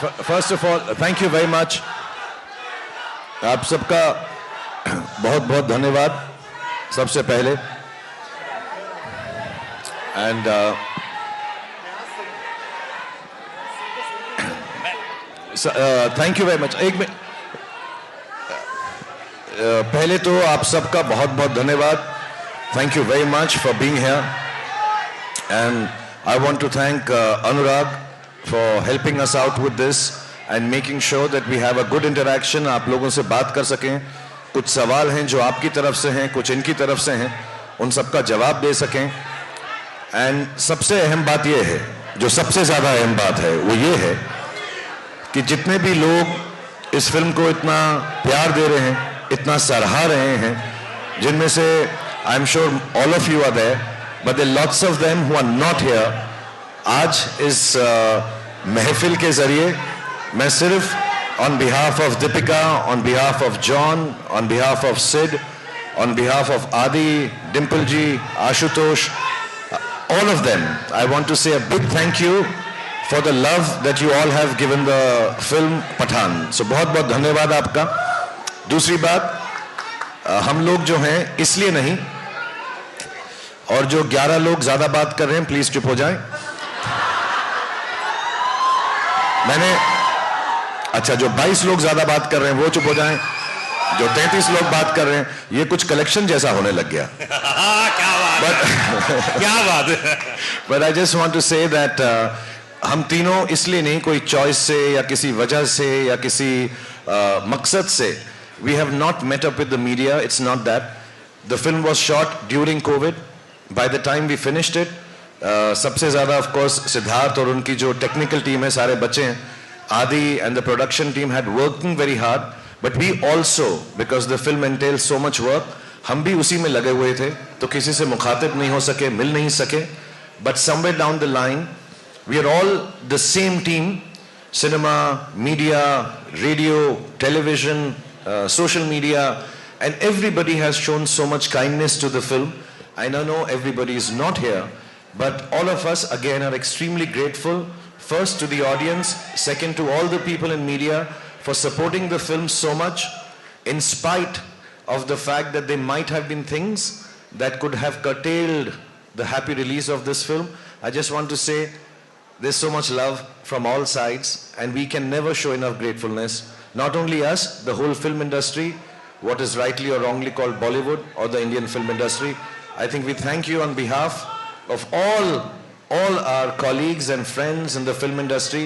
First of all thank you very much. आप सबका बहुत बहुत धन्यवाद सबसे पहले. And thank you very much. पहले तो आप सबका बहुत बहुत धन्यवाद. Thank you very much for being here. And I want to thank Anurag for helping us out with this and making sure that we have a good interaction. आप लोगों से बात कर सकें. कुछ सवाल हैं जो आपकी तरफ से हैं, कुछ इनकी तरफ से हैं, उन सबका जवाब दे सकें. एंड सबसे अहम बात ये है, जो सबसे ज़्यादा अहम बात है वो ये है कि जितने भी लोग इस फिल्म को इतना प्यार दे रहे हैं, इतना सराहा रहे हैं, जिनमें से I am sure all of you are there, but there are lots of them who are not here. आज इस महफिल के जरिए मैं सिर्फ on behalf of Deepika, on behalf of John, on behalf of Sid, on behalf of Adi, Dimple ji, Ashutosh, all of them, I want to say a big thank you for the love that you all have given the film Pathaan. So बहुत बहुत धन्यवाद आपका. दूसरी बात, हम लोग जो हैं इसलिए नहीं, और जो 11 लोग ज्यादा बात कर रहे हैं प्लीज चुप हो जाएं. अच्छा, जो 22 लोग ज्यादा बात कर रहे हैं वो चुप हो जाएं. जो 33 लोग बात कर रहे हैं, ये कुछ कलेक्शन जैसा होने लग गया. क्या बात क्या बात. But I just want to say that हम तीनों इसलिए नहीं, कोई चॉइस से या किसी वजह से या किसी मकसद से, we have not met up with the media. It's not that. The film was shot during COVID. By the time we finished it, सबसे ज़्यादा of course सिद्धार्थ और उनकी जो टेक्निकल टीम है, सारे बच्चे हैं, Adi and the production team had working very hard, but we also, because the film entails so much work, हम भी उसी में लगे हुए थे, तो किसी से मुखातिब नहीं हो सके, मिल नहीं सके. But somewhere down the line, we are all the same team: cinema, media, radio, television, social media, and everybody has shown so much kindness to the film. I know everybody is not here, but all of us again are extremely grateful, first to the audience, second to all the people in media for supporting the film so much, in spite of the fact that there might have been things that could have curtailed the happy release of this film. I just want to say there's so much love from all sides, and we can never show enough gratefulness. Not only us, the whole film industry, what is rightly or wrongly called Bollywood or the Indian film industry. I think we thank you on behalf of all our colleagues and friends in the film industry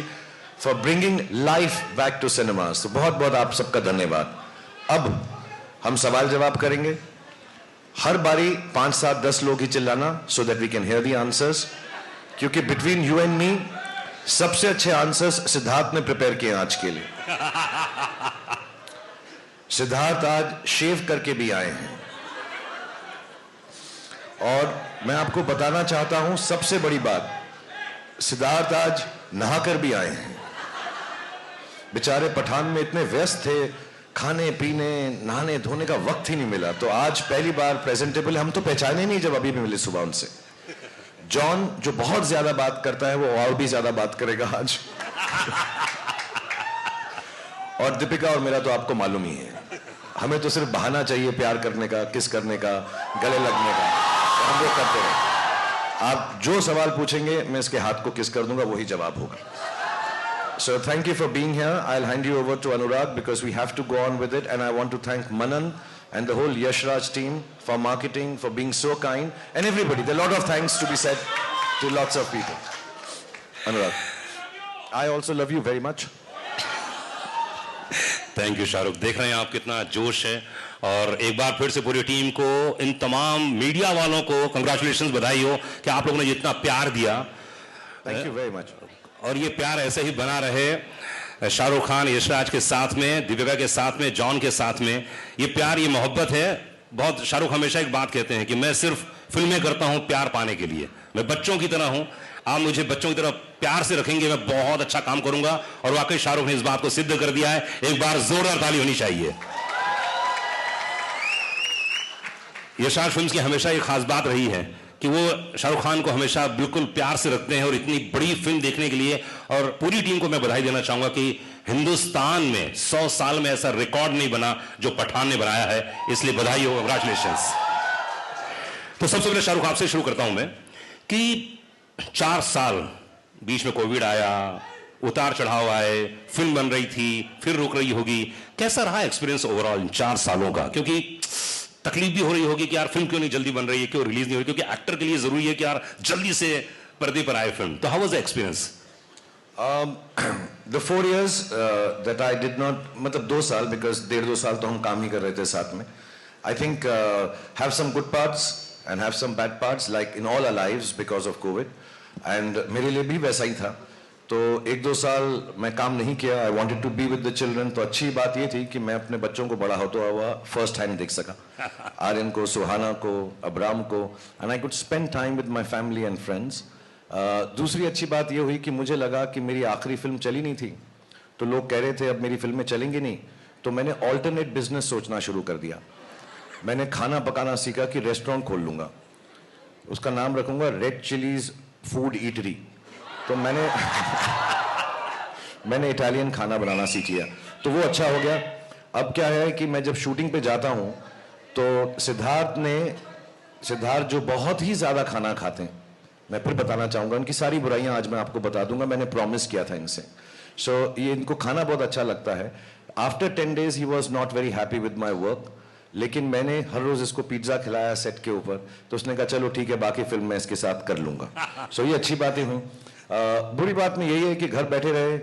for bringing life back to cinemas. तो बहुत बहुत आप सबका धन्यवाद. अब हम सवाल जवाब करेंगे. हर बारी 5, 7, 10 लोग ही चिल्लाना, so that we can hear the answers. क्योंकि between you and me सबसे अच्छे आंसर्स सिद्धार्थ ने प्रिपेयर किए आज के लिए. सिद्धार्थ आज शेव करके भी आए हैं, और मैं आपको बताना चाहता हूं सबसे बड़ी बात, सिद्धार्थ आज नहाकर भी आए हैं. बेचारे पठान में इतने व्यस्त थे, खाने पीने नहाने धोने का वक्त ही नहीं मिला, तो आज पहली बार प्रेजेंटेबल. हम तो पहचाने नहीं जब अभी भी मिले सुबह उनसे. जॉन जो बहुत ज्यादा बात करता है, वो और भी ज्यादा बात करेगा आज. और दीपिका और मेरा तो आपको मालूम ही है, हमें तो सिर्फ बहाना चाहिए प्यार करने का, किस करने का, गले लगने का, हम वो करते रहे. आप जो सवाल पूछेंगे मैं इसके हाथ को किस कर दूंगा, वही जवाब होगा. So thank you for being here. I'll hand you over to Anurag because we have to go on with it, and I want to thank Manan and the whole Yashraj team for marketing, for being so kind, and everybody. There are a lot of thanks to be said to lots of people. Anurag, I also love you very much. Thank you Shahrukh. देख रहे हैं आप कितना जोश है, और एक बार फिर से पूरी टीम को, इन तमाम मीडिया वालों को कंग्रेचुलेशंस, बधाई हो कि आप लोगों ने जितना प्यार दिया. Thank you very much. और ये प्यार ऐसे ही बना रहे शाहरुख खान, यशराज के साथ में, दीपिका के साथ में, जॉन के साथ में. ये प्यार, ये मोहब्बत है. बहुत शाहरुख हमेशा एक बात कहते हैं कि मैं सिर्फ फिल्में करता हूं प्यार पाने के लिए, मैं बच्चों की तरह हूं, आप मुझे बच्चों की तरह प्यार से रखेंगे, मैं बहुत अच्छा काम करूंगा. और वाकई शाहरुख ने इस बात को सिद्ध कर दिया है. एक बार जोरदार ताली होनी चाहिए. यशराज फिल्म्स की हमेशा एक खास बात रही है कि वो शाहरुख खान को हमेशा बिल्कुल प्यार से रखते हैं और इतनी बड़ी फिल्म देखने के लिए। और पूरी टीम को मैं बधाई देना चाहूंगा कि हिंदुस्तान में 100 साल में ऐसा रिकॉर्ड नहीं बना जो पठान ने बनाया है, इसलिए बधाई हो, कंग्रेचुलेशंस। तो सबसे पहले शाहरुख आपसे शुरू करता हूं मैं कि 4 साल बीच में कोविड आया, उतार चढ़ाव आए, फिल्म बन रही थी, फिर रुक रही होगी, कैसा रहा एक्सपीरियंस ओवरऑल इन 4 सालों का? क्योंकि तकलीफ भी हो रही होगी कि यार फिल्म क्यों नहीं जल्दी बन रही है, क्यों रिलीज नहीं हो रही, क्योंकि एक्टर के लिए जरूरी है कि यार जल्दी से पर्दे पर आए फिल्म। तो how was the experience? The 4 years that I did not, मतलब 2 साल, because 1.5-2 साल तो हम काम ही कर रहे थे साथ में. I think have some good parts and have some bad parts, like in all our lives because of COVID. And मेरे लिए भी वैसा ही था. तो 1-2 साल मैं काम नहीं किया. I wanted to be with the children. तो अच्छी बात ये थी कि मैं अपने बच्चों को बड़ा होता हुआ फर्स्ट हैंड देख सका. आर्यन को, सुहाना को, अब्राम को, and I could spend time with my family and friends. दूसरी अच्छी बात ये हुई कि मुझे लगा कि मेरी आखिरी फिल्म चली नहीं थी, तो लोग कह रहे थे अब मेरी फिल्में चलेंगी नहीं, तो मैंने ऑल्टरनेट बिजनेस सोचना शुरू कर दिया. मैंने खाना पकाना सीखा कि रेस्टोरेंट खोल लूंगा, उसका नाम रखूंगा रेड चिलीज फूड ईटरी. तो मैंने इटालियन खाना बनाना सीख लिया, तो वो अच्छा हो गया. अब क्या है कि मैं जब शूटिंग पे जाता हूं तो सिद्धार्थ जो बहुत ही ज्यादा खाना खाते हैं, मैं फिर बताना चाहूंगा उनकी सारी बुराइयां आज मैं आपको बता दूंगा, मैंने प्रॉमिस किया था इनसे. सो ये इनको खाना बहुत अच्छा लगता है. After 10 days he was not very happy with my work, लेकिन मैंने हर रोज इसको पिज्जा खिलाया सेट के ऊपर, तो उसने कहा चलो ठीक है बाकी फिल्म मैं इसके साथ कर लूंगा. सो ये अच्छी बातें हुई. बुरी बात में यही है कि घर बैठे रहे.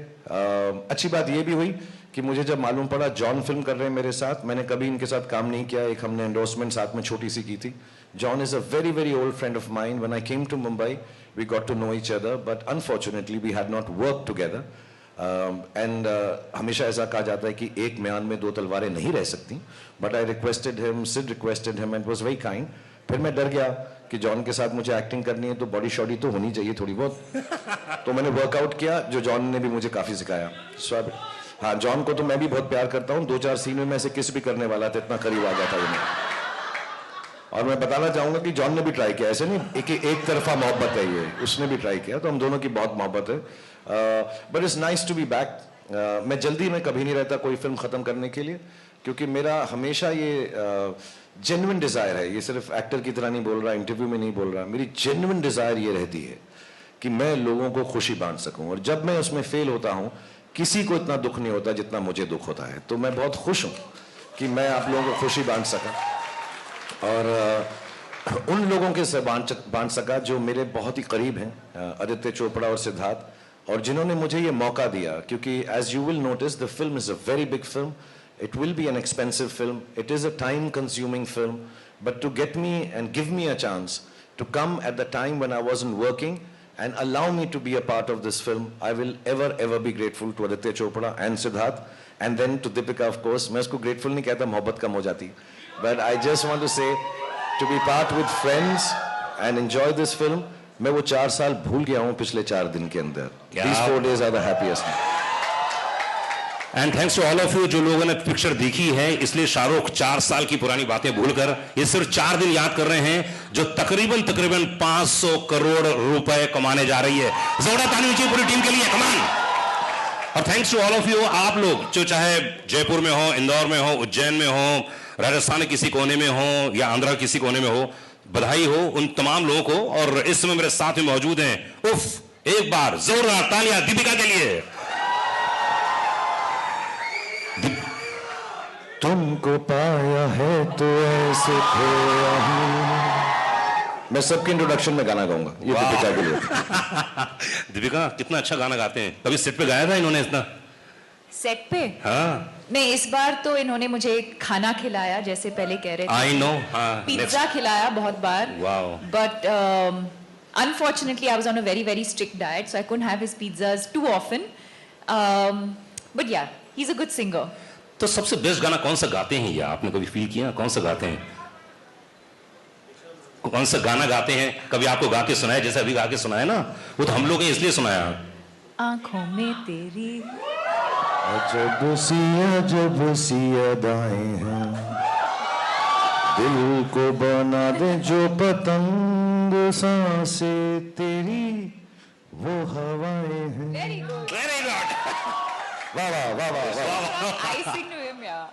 अच्छी बात ये भी हुई कि मुझे जब मालूम पड़ा जॉन फिल्म कर रहे हैं मेरे साथ, मैंने कभी इनके साथ काम नहीं किया. एक हमने एंडोर्समेंट साथ में छोटी सी की थी. John is a very, very old friend of mine. When I came to Mumbai, we got to know each other, but unfortunately we had not worked together. And हमेशा ऐसा कहा जाता है कि एक म्यान में 2 तलवारें नहीं रह सकती. But I requested him, Sid requested him, and was very kind. फिर मैं डर गया कि जॉन के साथ मुझे एक्टिंग करनी है तो बॉडी शॉडी तो होनी चाहिए थोड़ी बहुत. तो मैंने वर्कआउट किया, जो जॉन ने भी मुझे काफी सिखाया. हाँ, जॉन को तो मैं भी बहुत प्यार करता हूँ. 2-4 सीन में मैं से किस भी करने वाला था, इतना करीब आ गया था उन्हें. और मैं बताना चाहूंगा कि जॉन ने भी ट्राई किया, ऐसे नहीं एक तरफा मोहब्बत है ये, उसने भी ट्राई किया, तो हम दोनों की बहुत मोहब्बत है. But it's nice to be back. मैं जल्दी में कभी नहीं रहता कोई फिल्म खत्म करने के लिए, क्योंकि मेरा हमेशा ये जेन्युइन डिजायर है. ये सिर्फ एक्टर की तरह नहीं बोल रहा, इंटरव्यू में नहीं बोल रहा. मेरी जेन्युइन डिजायर ये रहती है कि मैं लोगों को खुशी बांट सकूं, और जब मैं उसमें फेल होता हूं किसी को इतना दुख नहीं होता जितना मुझे दुख होता है. तो मैं बहुत खुश हूं कि मैं आप लोगों को खुशी बांट सका, और उन लोगों के से बांट सका जो मेरे बहुत ही करीब हैं, आदित्य चोपड़ा और सिद्धार्थ, और जिन्होंने मुझे ये मौका दिया. क्योंकि as you will notice the film is a very big film. It will be an expensive film. It is a time consuming film. But to get me and give me a chance to come at the time when I wasn't working and allow me to be a part of this film, I will ever be grateful to Aditya Chopra and Siddharth, and then to Deepika, of course. मैं उसको grateful नहीं कहता, मोहब्बत कम हो जाती. But I just want to say, to be part with friends and enjoy this film. मैं वो 4 साल भूल गया हूँ पिछले 4 दिन के अंदर. These 4 days are the happiest. And thanks to all of you जो लोगों ने पिक्चर देखी है, इसलिए शाहरुख 4 साल की पुरानी बातें भूलकर ये सिर्फ 4 दिन याद कर रहे हैं, जो तकरीबन 500 करोड़ रुपए कमाने जा रही है. जोरदार ताली नीचे पूरी टीम के लिए, कमान. और thanks to all of you, आप लोग जो चाहे जयपुर में हो, इंदौर में हो, उज्जैन में हो, राजस्थान के किसी कोने में हो या आंध्रा किसी कोने में हो, बधाई हो उन तमाम लोगों को. और इस समय मेरे साथ में मौजूद हैं, उफ, एक बार जोरदार तालियां दीपिका के लिए. तुमको पाया है तो ऐसे खोया हूं. मैं सबके इंट्रोडक्शन में गाना गाऊंगा, ये दीपिका के लिए. दीपिका कितना अच्छा गाना गाते हैं. कभी सेट पे गाया था इन्होंने इतना? सेट पे? हाँ. नहीं, इस बार तो इन्होंने मुझे खाना खिलाया, जैसे पहले कह रहे थे. I know. हाँ, पिज्जा खिलाया बहुत बार. Wow. But unfortunately I was on a very strict diet, so I couldn't have his pizzas too often. But yeah, he's a good singer. तो सबसे बेस्ट गाना कौन सा गाते हैं, ये आपने कभी फील किया? कौन सा गाते हैं, कौन सा गाना गाते हैं? कभी आपको गा के सुनाया, जैसे अभी गा के सुनाया ना, वो तो हम लोग ने इसलिए सुनाया. आंखों में तेरी जब सी अदाएं हैं, दिल को बना दे जो पतंग, सांसें तेरी वो हवाएं हैं. Very good. Very good. वाह वाह वाह वाह वाह. I sing to him, yeah.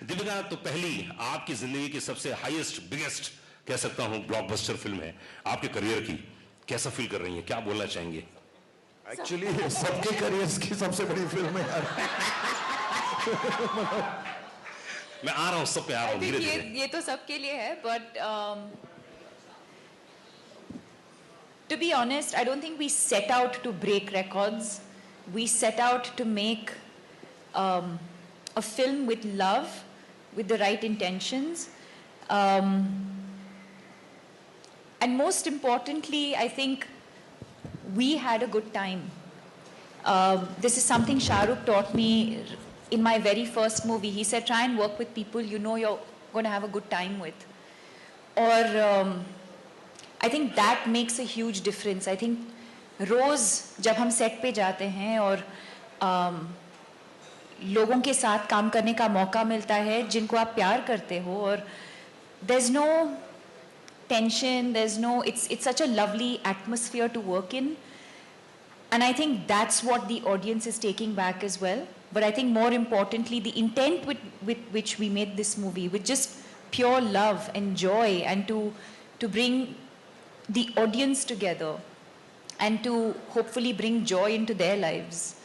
Deepika, तो पहली आपकी जिंदगी की सबसे हाईएस्ट बिगेस्ट कह सकता हूं ब्लॉकबस्टर फिल्म है आपके करियर की. कैसा फील कर रही हैं, क्या बोलना चाहेंगे? एक्चुअली सबके करियर्स की सबसे बड़ी फिल्म है यार. मैं आ रहा हूं, सब पे आ रहा हूं धीरे धीरे. ये तो सबके लिए है, but to be honest, I don't think we set out to break records. We set out to make a film with love, with the right intentions. And most importantly, I think we had a good time. This is something Shah Rukh taught me in my very first movie. He said, try and work with people you know you're going to have a good time with. Or I think that makes a huge difference. I think रोज जब हम set पे जाते हैं और लोगों के साथ काम करने का मौका मिलता है जिनको आप प्यार करते हो, और there's no tension, it's such a lovely atmosphere to work in, and I think that's what the audience is taking back as well. But I think more importantly, the intent with which we made this movie, with just pure love and joy, and to bring the audience together and to hopefully bring joy into their lives.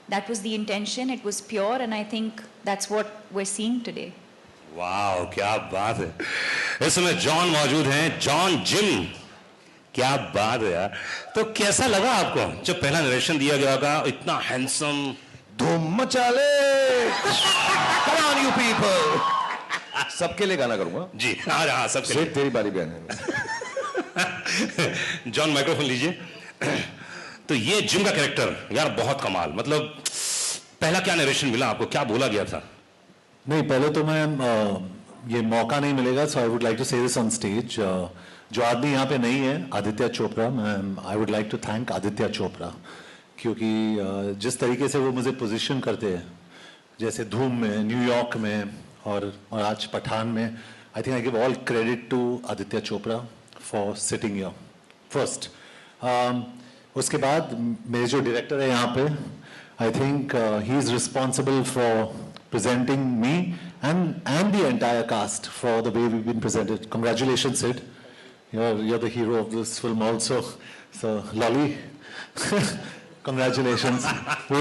That was the intention. It was pure, and I think that's what we're seeing today. वाह, क्या बात है. इस समय John मौजूद हैं, John gym. क्या बात है यार. तो कैसा लगा आपको जब पहला नरेशन दिया गया था? इतना हैंडसम, धूम मचा ले. Come on you people. सबके लिए गाना करूंगा जी. हाँ, सबके लिए. तेरी बारी बहन है. जॉन माइक्रोफोन लीजिए. तो ये जिम का कैरेक्टर यार बहुत कमाल. मतलब पहला क्या नरेशन मिला आपको, क्या बोला गया था? नहीं, पहले तो मैं ये मौका नहीं मिलेगा, so I would like to say this on stage. जो आदमी यहाँ पे नहीं है, Aditya Chopra. I would like to thank Aditya Chopra, क्योंकि जिस तरीके से वो मुझे पोजीशन करते हैं, जैसे धूम में, न्यूयॉर्क में और आज पठान में, I think I give all credit to Aditya Chopra for sitting here first. उसके बाद मेरे जो डायरेक्टर है यहाँ पे, I think he is responsible for presenting me and the entire cast for the way we've been presented. Congratulations, Sid. You're the hero of this film also. So, Lolly, congratulations. वो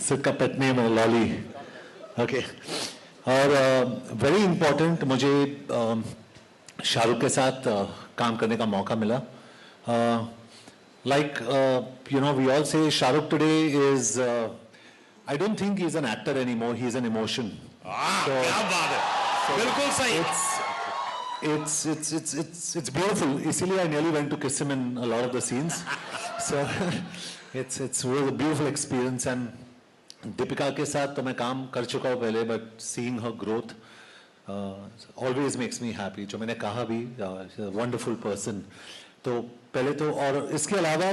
Sid का pet name है Lolly. Okay. और very important, मुझे शाहरुख के साथ काम करने का मौका मिला. Like we all say Shahrukh today is. I don't think he's an actor anymore. He's an emotion. क्या बात है. बिल्कुल सही. It's beautiful. इसीलिए I nearly went to kiss him in a lot of the scenes. So it's really a beautiful experience. And Deepika के साथ तो मैं काम कर चुका हूँ पहले, but seeing her growth always makes me happy. जो मैंने कहा भी, she's a wonderful person. तो पहले तो, और इसके अलावा,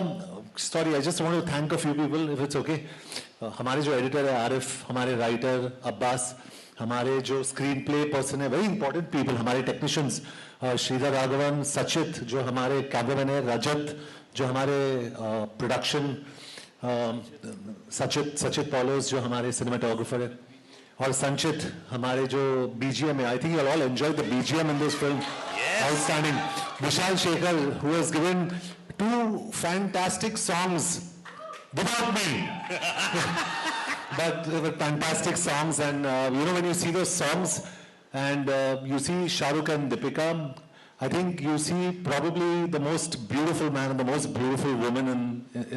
sorry, I just want to thank a few people, if it's okay. हमारे जो एडिटर है आरिफ, हमारे राइटर अब्बास, हमारे जो स्क्रीन प्ले पर्सन है, वेरी इंपॉर्टेंट पीपल, हमारे टेक्नीशियंस श्रीधर राघवन, सचित जो हमारे कैमरामैन है, रजत जो हमारे प्रोडक्शन, सचित पॉलोस जो हमारे सिनेमाटोग्राफर है, और संचित हमारे जो बीजीएम है. आई think you all enjoy the BGM in this film. Outstanding. Vishal Shekhar, who has given 2 fantastic songs without me. But they were fantastic songs, and when you see those songs and you see Shah Rukh and Deepika, I think you see probably the most beautiful man and the most beautiful woman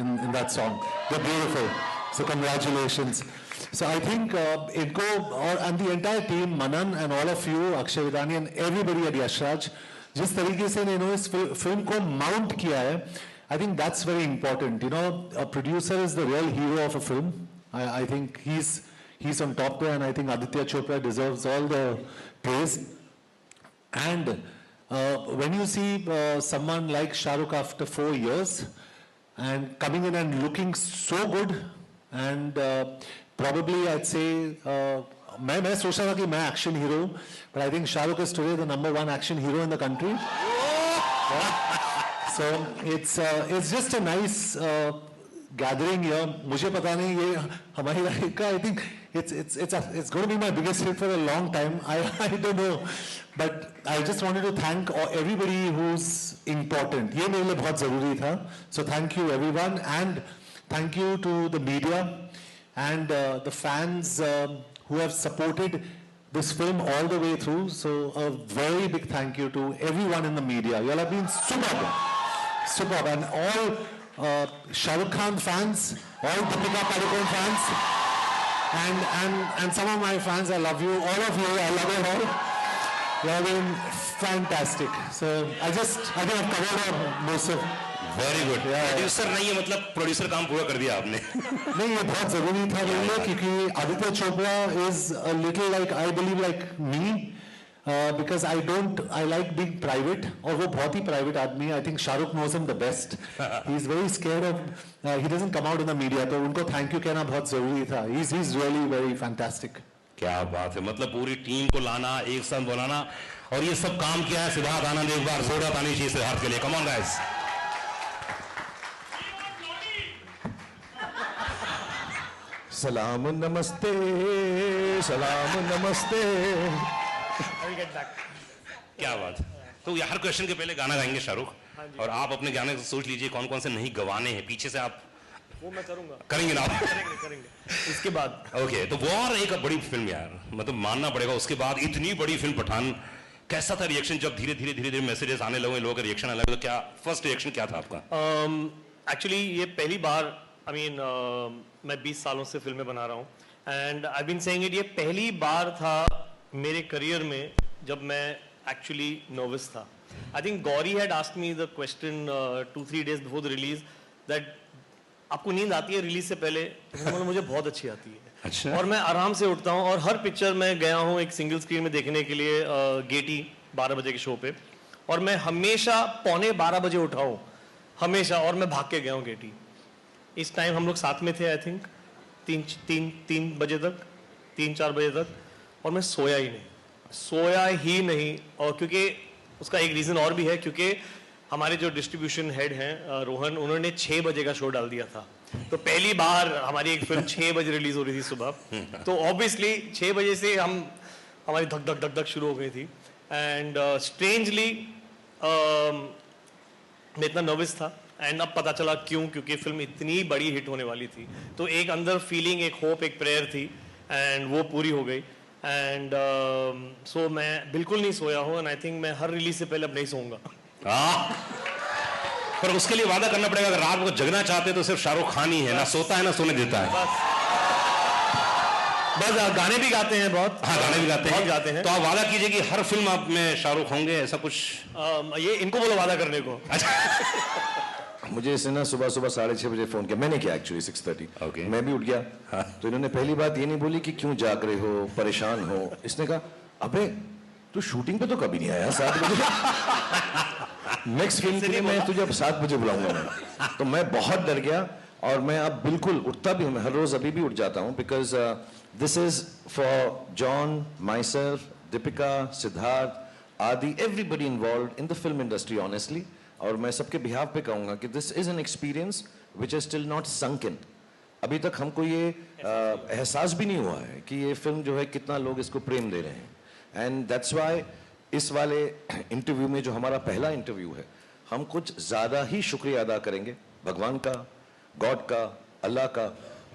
in that song. They're beautiful. So congratulations. So I think and the entire team, Manan and all of you, Akshay Vidani and everybody at Yashraj, जिस तरीके से इन्होंने इस film को mount किया है, I think that's very important. A producer is the real hero of a film. I think he's on top there, and I think Aditya Chopra deserves all the praise. And when you see someone like Shah Rukh after 4 years and coming in and looking so good, and probably I'd say मैं सोच रहा था कि मैं action hero हूँ, but I think Shah Rukh is today the #1 action hero in the country. So it's just a nice gathering here. मुझे पता नहीं ये हमारी life का I think it's going to be my biggest hit for a long time. I don't know, but I just wanted to thank everybody who's important. ये मेरे लिए बहुत ज़रूरी था. So thank you everyone and thank you to the media and the fans who have supported this film all the way through. So a very big thank you to everyone in the media. You all have been superb, and all Shah Rukh Khan fans, all Deepika Padukone fans, and some of my fans. I love you, all of you. I love you all. You have been fantastic. So I think I've covered most of. Very good. Producer नहीं है मतलब producer काम पूरा कर दिया आपने. नहीं, ये बहुत जरूरी था मेरे लिए क्योंकि Aditya Chopra is a little like I believe like me because I like being private और वो बहुत ही private आदमी है. I think Shah Rukh knows him the best. He is very scared of he doesn't come out in the media. तो उनको thank you कहना बहुत जरूरी था. He's really very fantastic. क्या बात है. मतलब पूरी टीम को लाना, एक साथ बनाना और ये सब काम किया है सिद्धार्थ आनंद. एक बार जोरदार ताली चाहिए सिद्धार्थ के लिए. Come on guys. सलाम नमस्ते, सलाम नमस्ते. क्या बात. तो हर क्वेश्चन के पहले गाना गाएंगे शाहरुख, और आप अपने गाने सोच लीजिए कौन कौन से नहीं गवाने हैं. पीछे से आप वो मैं करूंगा. करेंगे ना आप? करेंगे इसके बाद. ओके. तो वो और एक बड़ी फिल्म यार, मतलब मानना पड़ेगा. उसके बाद इतनी बड़ी फिल्म पठान, कैसा था रिएक्शन जब धीरे धीरे मैसेजेस आने लगे, लोगों का रिएक्शन आने लगे? तो क्या फर्स्ट रिएक्शन क्या था आपका? एक्चुअली ये पहली बार मैं 20 सालों से फिल्में बना रहा हूँ and I been saying it. ये पहली बार था मेरे करियर में जब मैं एक्चुअली नर्वस था. I think Gauri had asked me the question 2-3 days before the release that आपको नींद आती है रिलीज से पहले? तो मुझे बहुत अच्छी आती है. अच्छा. और मैं आराम से उठता हूँ और हर पिक्चर में गया हूँ एक सिंगल स्क्रीन में देखने के लिए गेटी 12 बजे के शो पे, और मैं हमेशा 11:45 बजे उठा हूँ हमेशा, और मैं भाग के गया हूँ गेटी. इस टाइम हम लोग साथ में थे आई थिंक 3 बजे तक, 3-4 बजे तक, और मैं सोया ही नहीं. और क्योंकि उसका एक रीज़न और भी है, क्योंकि हमारे जो डिस्ट्रीब्यूशन हेड हैं रोहन, उन्होंने 6 बजे का शो डाल दिया था. तो पहली बार हमारी एक फिल्म 6 बजे रिलीज हो रही थी सुबह. तो ऑब्वियसली 6 बजे से हमारी धक धक धक धक शुरू हो गई थी. एंड स्ट्रेंजली मैं इतना नर्वस था एंड अब पता चला क्यों, क्योंकि फिल्म इतनी बड़ी हिट होने वाली थी. तो एक अंदर फीलिंग, एक होप, एक प्रेयर थी एंड वो पूरी हो गई. एंड सो मैं बिल्कुल नहीं सोया हूँ एंड आई थिंक मैं हर रिलीज से पहले अब नहीं सोऊंगा. पर उसके लिए वादा करना पड़ेगा, अगर रात को जगना चाहते तो सिर्फ शाहरुख खान ही है. ना सोता है ना सोने देता है. बस गाने भी गाते हैं बहुत. हाँ, गाने भी गाते हैं. तो आप वादा कीजिए कि हर फिल्म आप में शाहरुख होंगे, ऐसा कुछ. ये इनको बोलो वादा करने को. मुझे इसने ना सुबह 6:30 बजे फोन किया. मैंने किया एक्चुअली 6:30. Okay. मैं भी उठ गया. तो इन्होंने पहली बात ये नहीं बोली कि क्यों जाग रहे हो, परेशान हो. इसने कहा अबे तू शूटिंग पे तो कभी नहीं आया 7 बजे. नेक्स्ट फिल्म के लिए मैं तुझे अब 7 बजे बुलाऊंगा मैं. तो मैं बहुत डर गया और मैं अब बिल्कुल उठता भी हूँ. मैं हर रोज अभी भी उठ जाता हूँ because this is for John, myself, Deepika, Siddharth, आदि, everybody involve in the film industry honestly. और मैं सबके बिहाफ पे कहूँगा कि this is an experience which is still not sunk in. अभी तक हमको ये एहसास भी नहीं हुआ है कि ये फिल्म जो है कितना लोग इसको प्रेम दे रहे हैं. एंड दैट्स वाई इस वाले इंटरव्यू में, जो हमारा पहला इंटरव्यू है, हम कुछ ज़्यादा ही शुक्रिया अदा करेंगे भगवान का, गॉड का, अल्लाह का.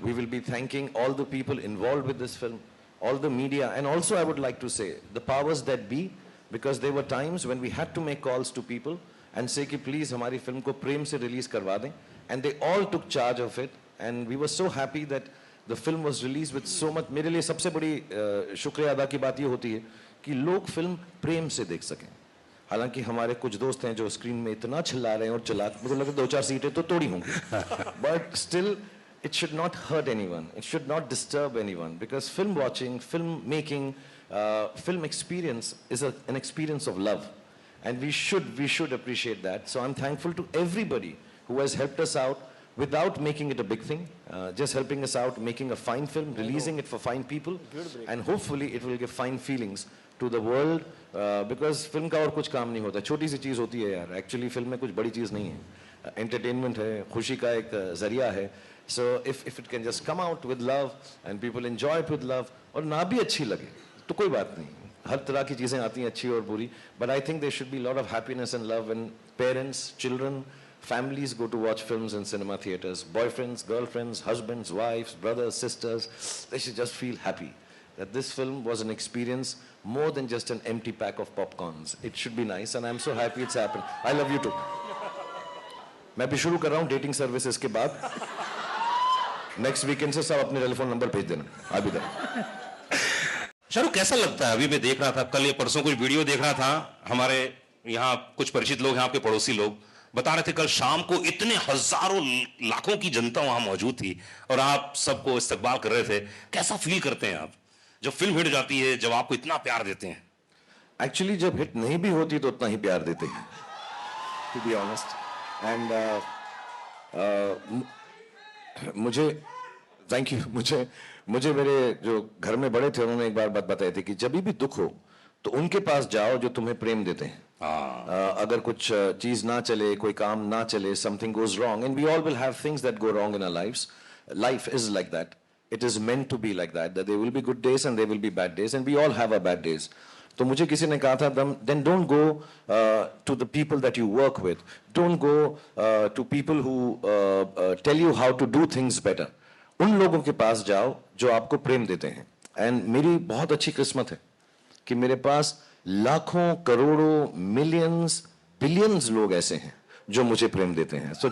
We will be thanking all the people involve with this film, all the media, and also I would like to say the powers that be, because there were times when we had to make calls to people and say कि please हमारी film को प्रेम से release करवा दें, and they all took charge of it and we were so happy that the film was released with so much. मेरे लिए सबसे बड़ी शुक्रिया अदा की बात ये होती है कि लोग फिल्म प्रेम से देख सकें. हालांकि हमारे कुछ दोस्त हैं जो स्क्रीन में इतना चिल्ला रहे हैं और चिल्ला, मुझे लगता है 2-4 सीटें तो तोड़ी होंगी, but still it should not hurt anyone, it should not disturb anyone, because film watching, film making, film experience is an experience of love, and we should appreciate that. So I'm thankful to everybody who has helped us out without making it a big thing, just helping us out, making a fine film, releasing it for fine people, and hopefully it will give fine feelings to the world, because film का और कुछ काम नहीं होता, छोटी सी चीज़ होती है यार. Actually फिल्म में कुछ बड़ी चीज़ नहीं है. Entertainment है, खुशी का एक जरिया है. So if it can just come out with love and people enjoy it with love, और ना भी अच्छी लगे तो कोई बात नहीं. हर तरह की चीज़ें आती हैं अच्छी और बुरी. But I think there should be a lot of happiness and love when parents, children, families go to watch films in cinema theaters. Boyfriends, girlfriends, husbands, wives, brothers, sisters, they should just feel happy that this film was an experience more than just an empty pack of popcorns. It should be nice and I'm so happy it's happened. I love you too. मैं भी शुरू कर रहा हूँ dating services के बाद. Next weekend से सब अपने टेलीफोन नंबर भेज देना. I'll be there. शाहरुख कैसा लगता है? अभी मैं देख रहा था, कल या परसों कुछ वीडियो देख रहा था, हमारे यहाँ कुछ परिचित लोग हैं, आपके पड़ोसी लोग बता रहे थे कल शाम को इतने हजारों लाखों की जनता वहां मौजूद थी और आप सबको इस्तकबाल कर रहे थे. कैसा फील करते हैं आप जब फिल्म हिट जाती है, जब आपको इतना प्यार देते हैं? एक्चुअली जब हिट नहीं भी होती तो उतना ही प्यार देते हैं, टू बी ऑनेस्ट. एंड मुझे थैंक यू. मुझे मेरे जो घर में बड़े थे उन्होंने एक बार बात बताई थी कि जब भी दुख हो तो उनके पास जाओ जो तुम्हें प्रेम देते हैं. अगर कुछ चीज ना चले, कोई काम ना चले, something goes wrong, and we all will have things that go wrong in our lives. Life is like that. It is meant to be like that. That there will be good days and there will be bad days, and we all have our bad days. तो मुझे किसी ने कहा था, then don't go to the people that you work with. Don't go to people who tell you how to do things better. उन लोगों के पास जाओ जो आपको प्रेम देते हैं. And मेरी बहुत अच्छी किस्मत है कि मेरे पास लाखों, करोड़ों, मिलियंस, बिलियंस लोग ऐसे हैं जो मुझे प्रेम देते हैं. So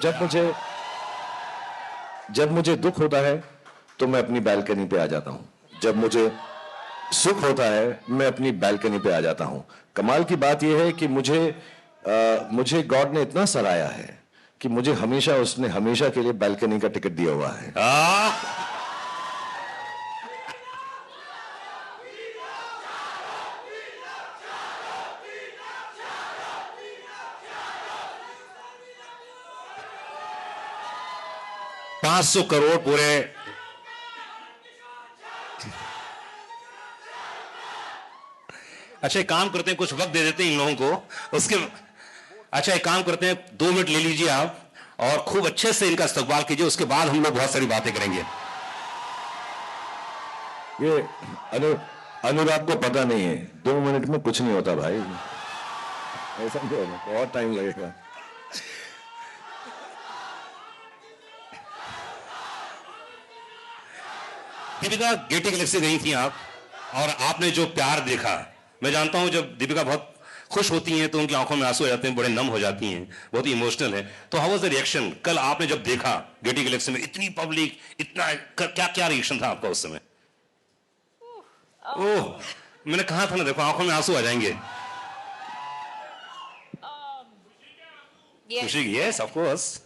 जब मुझे दुख होता है तो मैं अपनी बालकनी पे आ जाता हूं. जब मुझे सुख होता है मैं अपनी बालकनी पे आ जाता हूं. कमाल की बात यह है कि मुझे गॉड ने इतना सराहा है कि मुझे उसने हमेशा के लिए बालकनी का टिकट दिया हुआ है. 500 करोड़ पूरे अच्छा एक काम करते हैं, कुछ वक्त दे देते हैं इन लोगों को. उसके अच्छा एक काम करते हैं, 2 मिनट ले लीजिए आप और खूब अच्छे से इनका इस्तकबाल कीजिए. उसके बाद हम लोग बहुत सारी बातें करेंगे. ये अनुराग को पता नहीं है, 2 मिनट में कुछ नहीं होता भाई. ऐसा नहीं होगा, बहुत टाइम लगेगा. दीपिका गेटी गैलेक्सी गई थी आप और आपने जो प्यार देखा, मैं जानता हूं जब दीपिका बहुत खुश होती हैं तो उनकी आंखों में आंसू आ जाते हैं, बड़े नम हो जाती हैं, बहुत ही इमोशनल है. तो हाउ वाज द रिएक्शन कल आपने जब देखा गेटी गैलेक्सी में इतनी पब्लिक, इतना क्या रिएक्शन था आपका उस समय? ओह मैंने कहा था ना, देखो आंखों में आंसू आ जाएंगे. खुशी की, yes of course.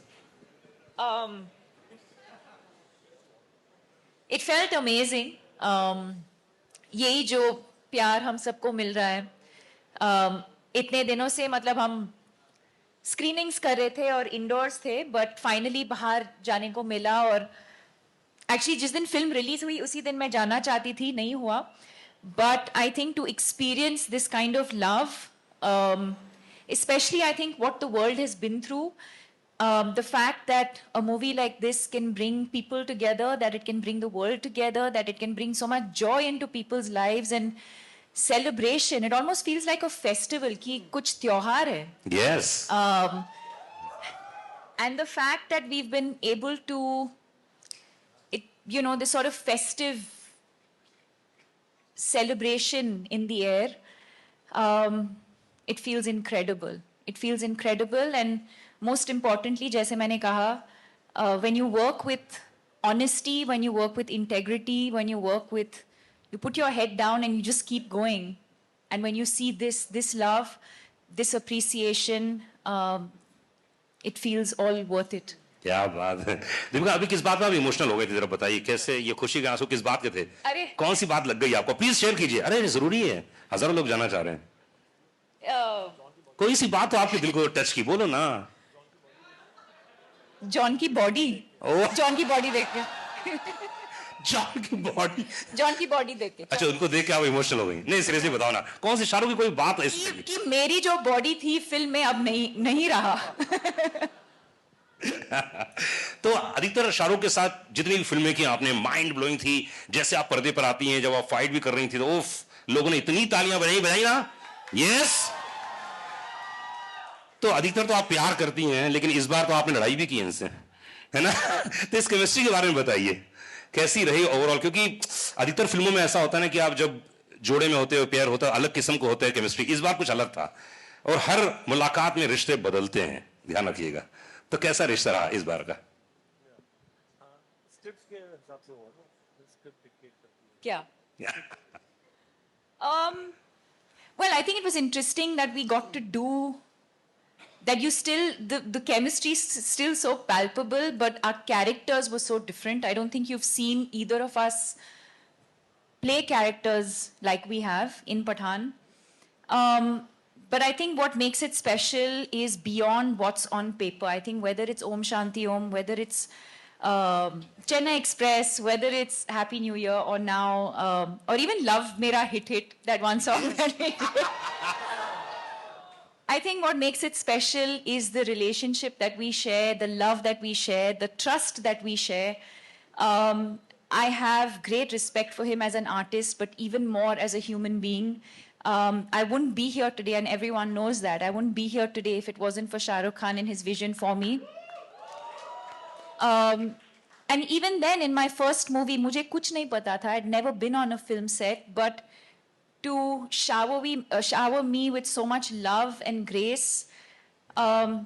It felt amazing. यही जो प्यार हम सबको मिल रहा है. इतने दिनों से मतलब हम स्क्रीनिंग्स कर रहे थे और इंडोर्स थे, बट फाइनली बाहर जाने को मिला. और एक्चुअली जिस दिन फिल्म रिलीज हुई उसी दिन मैं जाना चाहती थी, नहीं हुआ. But I think to experience this kind of love, especially I think what the world has been through, the fact that a movie like this can bring people together, that it can bring the world together, that it can bring so much joy into people's lives and celebration. It almost feels like a festival ki kuch tyohar hai. Yes. And the fact that we've been able to, this sort of festive celebration in the air, it feels incredible. It feels incredible. And most importantly, जैसे मैंने कहा, when you work with honesty, when you work with integrity, when you work with, you put your head down and you just keep going. And when you see this love, this appreciation, it feels all worth it. क्या बात है. दीपिका अभी किस बात में आप emotional हो गए थे, जरा बताइए कैसे, ये खुशी के आंसू किस बात के थे? अरे कौन सी बात लग गई आपको? प्लीज शेयर कीजिए. अरे जरूरी है, हजारों लोग जानना चाह रहे हैं. कोई सी बात तो आपके दिल को टच की, बोलो ना. जॉन की बॉडी, जॉन की बॉडी देख के. जॉन की बॉडी देख के। अच्छा, उनको देख के आप इमोशनल हो गई? नहीं सीरियसली बताओ ना, कौन सी शाहरुख की कोई बात ऐसी कि मेरी जो बॉडी थी फिल्म में अब नहीं रहा। तो अधिकतर शाहरुख के साथ जितनी भी फिल्में की आपने, माइंड ब्लोइंग थी। जैसे आप पर्दे पर आती हैं, जब आप फाइट भी कर रही थी तो लोगों ने इतनी तालियां बजाई ना। यस। तो अधिकतर तो आप प्यार करती हैं, लेकिन इस बार तो आपने लड़ाई भी की इनसे, है ना? तो इस केमिस्ट्री के बारे में बताइए, कैसी रही ओवरऑल? क्योंकि अधिकतर फिल्मों में ऐसा होता है ना कि आप जब जोड़े में होते हो, पेयर होता है, अलग किस्म को होता है केमिस्ट्री। इस बार कुछ अलग था, और हर मुलाकात में रिश्ते बदलते हैं, ध्यान रखिएगा। तो कैसा रिश्ता रहा इस बार का? क्या? Well, I think it was interesting that we got to do that. You still the chemistry is still so palpable, but our characters were so different. I don't think you've seen either of us play characters like we have in Pathaan. But I think what makes it special is beyond what's on paper. I think whether it's Om Shanti Om, whether it's Chennai Express, whether it's Happy New Year, or now, or even Love Mera Hit, that one song that we did. I think what makes it special is the relationship that we share, the love that we share, the trust that we share. I have great respect for him as an artist, but even more as a human being. I wouldn't be here today, and everyone knows that. I wouldn't be here today if it wasn't for Shah Rukh Khan and his vision for me. And even then, in my first movie, मुझे कुछ नहीं पता था. I'd never been on a film set, but to shower me with so much love and grace,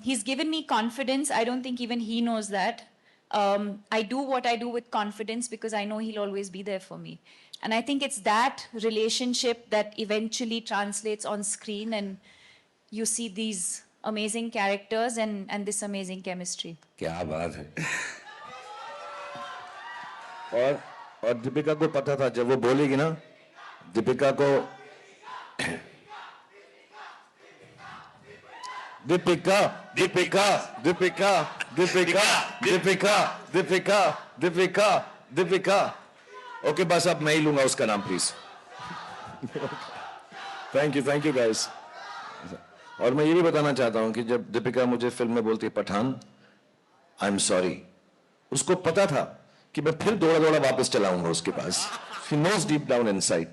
he's given me confidence. I don't think even he knows that. I do what I do with confidence because I know he'll always be there for me. And I think it's that relationship that eventually translates on screen, and you see these amazing characters and this amazing chemistry. क्या बात है। और दीपिका को पता था, जब वो बोलेगी ना, दीपिका को दीपिका दीपिका दीपिका दीपिका दीपिका दीपिका दीपिका दीपिका ओके, बस अब मैं ही लूंगा उसका नाम, प्लीज। Thank you guys. और मैं ये भी बताना चाहता हूं कि जब दीपिका मुझे फिल्म में बोलती है पठान, आई एम सॉरी, उसको पता था कि मैं फिर दौड़ा वापस चलाऊंगा उसके पास. She knows deep down inside.